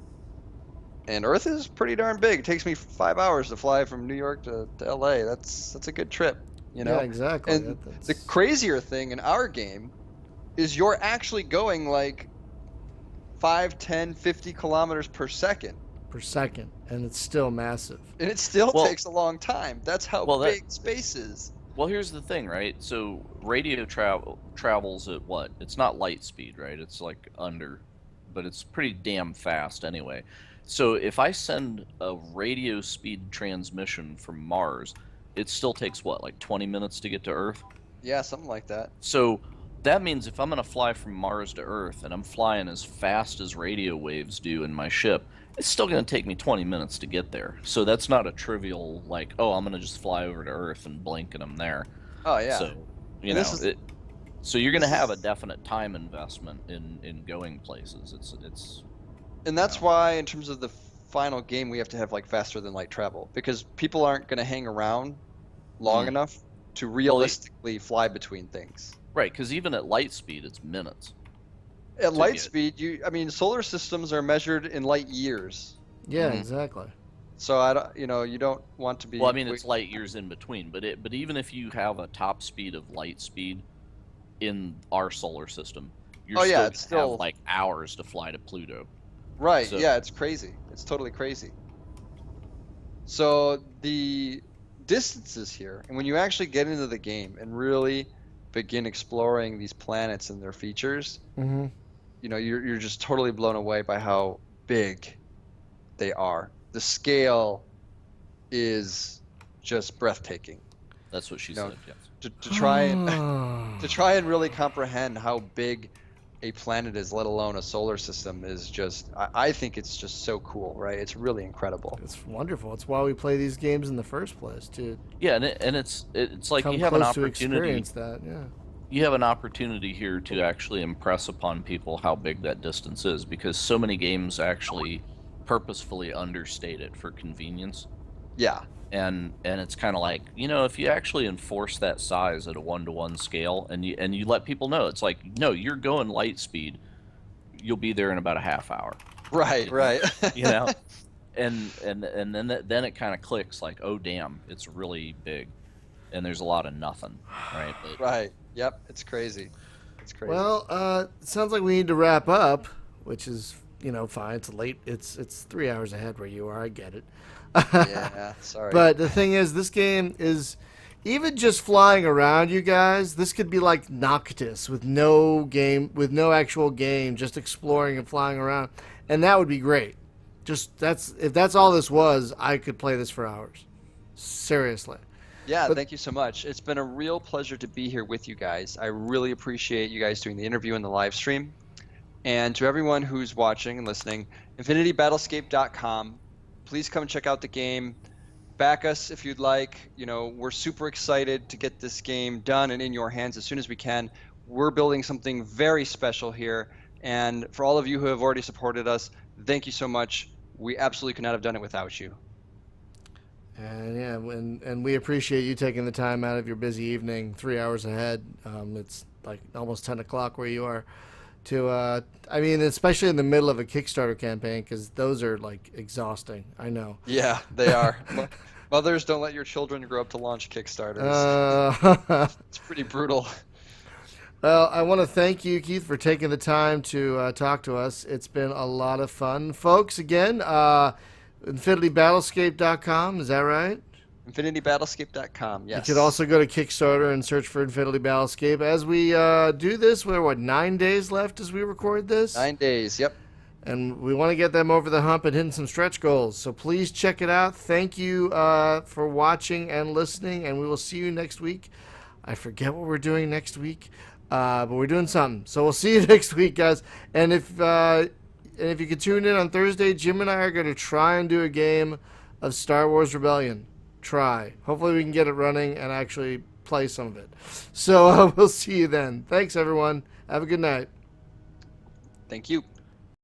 And Earth is pretty darn big. It takes me 5 hours to fly from New York to LA. That's a good trip, you know? Yeah, exactly. And the crazier thing in our game is you're actually going like 5, 10, 50 kilometers per second. per second, and it's still massive. And it still Well- takes a long time. That's how Well, that- big space is. well, here's the thing, right? So radio travels at what? It's not light speed, right? It's like under, but it's pretty damn fast anyway. So if I send a radio speed transmission from Mars, it still takes what, like 20 minutes to get to Earth? Yeah, something like that. So that means if I'm going to fly from Mars to Earth and I'm flying as fast as radio waves do in my ship, it's still going to take me 20 minutes to get there. So that's not a trivial, like, oh, I'm going to just fly over to Earth and blink and I'm there. Oh, yeah. So, you And know, this is- so you're going to this have a is- definite time investment in going places. It's And that's why, in terms of the final game, we have to have like faster than light travel, because people aren't going to hang around long Mm. enough to realistically fly between things. right, because even at light speed, it's minutes. At To light get- speed, I mean, solar systems are measured in light years. Yeah, Mhm. exactly. So I don't, you don't want to be. Well, I mean, it's light years in between, but even if you have a top speed of light speed in our solar system, you're Oh, yeah, still it's gonna still- have like hours to fly to Pluto. Right, So- yeah, it's crazy. It's totally crazy. So the distances here, and when you actually get into the game and really begin exploring these planets and their features, Mm-hmm. you're just totally blown away by how big they are. The scale is just breathtaking. That's what she No. said. Yes. To try and to try and really comprehend how big a planet is, let alone a solar system, is just I think it's just so cool, right? It's really incredible. It's wonderful. It's why we play these games in the first place, to Yeah, and it's like come you have an close to opportunity. experience that. Yeah. You have an opportunity here to actually impress upon people how big that distance is, because so many games actually purposefully understate it for convenience. Yeah. And it's kind of like, if you actually enforce that size at a 1-to-1 scale and you let people know, it's like, no, you're going light speed, you'll be there in about a half hour, Right, right. and then it kind of clicks like, oh damn, it's really big. and there's a lot of nothing, right? But, Right. Yep. It's crazy. It's crazy. Well, it sounds like we need to wrap up, which is, fine. It's late. It's 3 hours ahead where you are. I get it. Yeah. Sorry. But the thing is, this game is, even just flying around, you guys, this could be like Noctis with no actual game, just exploring and flying around. And that would be great. If that's all this was, I could play this for hours. Seriously. Yeah, thank you so much. It's been a real pleasure to be here with you guys. I really appreciate you guys doing the interview and the live stream. And to everyone who's watching and listening, infinitybattlescape.com. Please come check out the game. Back us if you'd like. We're super excited to get this game done and in your hands as soon as we can. We're building something very special here. And for all of you who have already supported us, thank you so much. We absolutely could not have done it without you. And yeah, and we appreciate you taking the time out of your busy evening, 3 hours ahead. It's like almost 10 o'clock where you are. Especially in the middle of a Kickstarter campaign, because those are like exhausting. I know. Yeah, they are. Mothers, don't let your children grow up to launch Kickstarters. It's pretty brutal. Well, I want to thank you, Keith, for taking the time to talk to us. It's been a lot of fun. Folks, again, infinitybattlescape.com, is that right? infinitybattlescape.com, yes. You could also go to Kickstarter and search for Infinity Battlescape. As we do this, we're 9 days left as we record this? 9 days, yep. And we want to get them over the hump and hitting some stretch goals. So please check it out. Thank you for watching and listening, and we will see you next week. I forget what we're doing next week, but we're doing something. So we'll see you next week, guys. And if you can tune in on Thursday, Jim and I are going to try and do a game of Star Wars Rebellion. Try. Hopefully we can get it running and actually play some of it. So we'll see you then. Thanks, everyone. Have a good night. Thank you.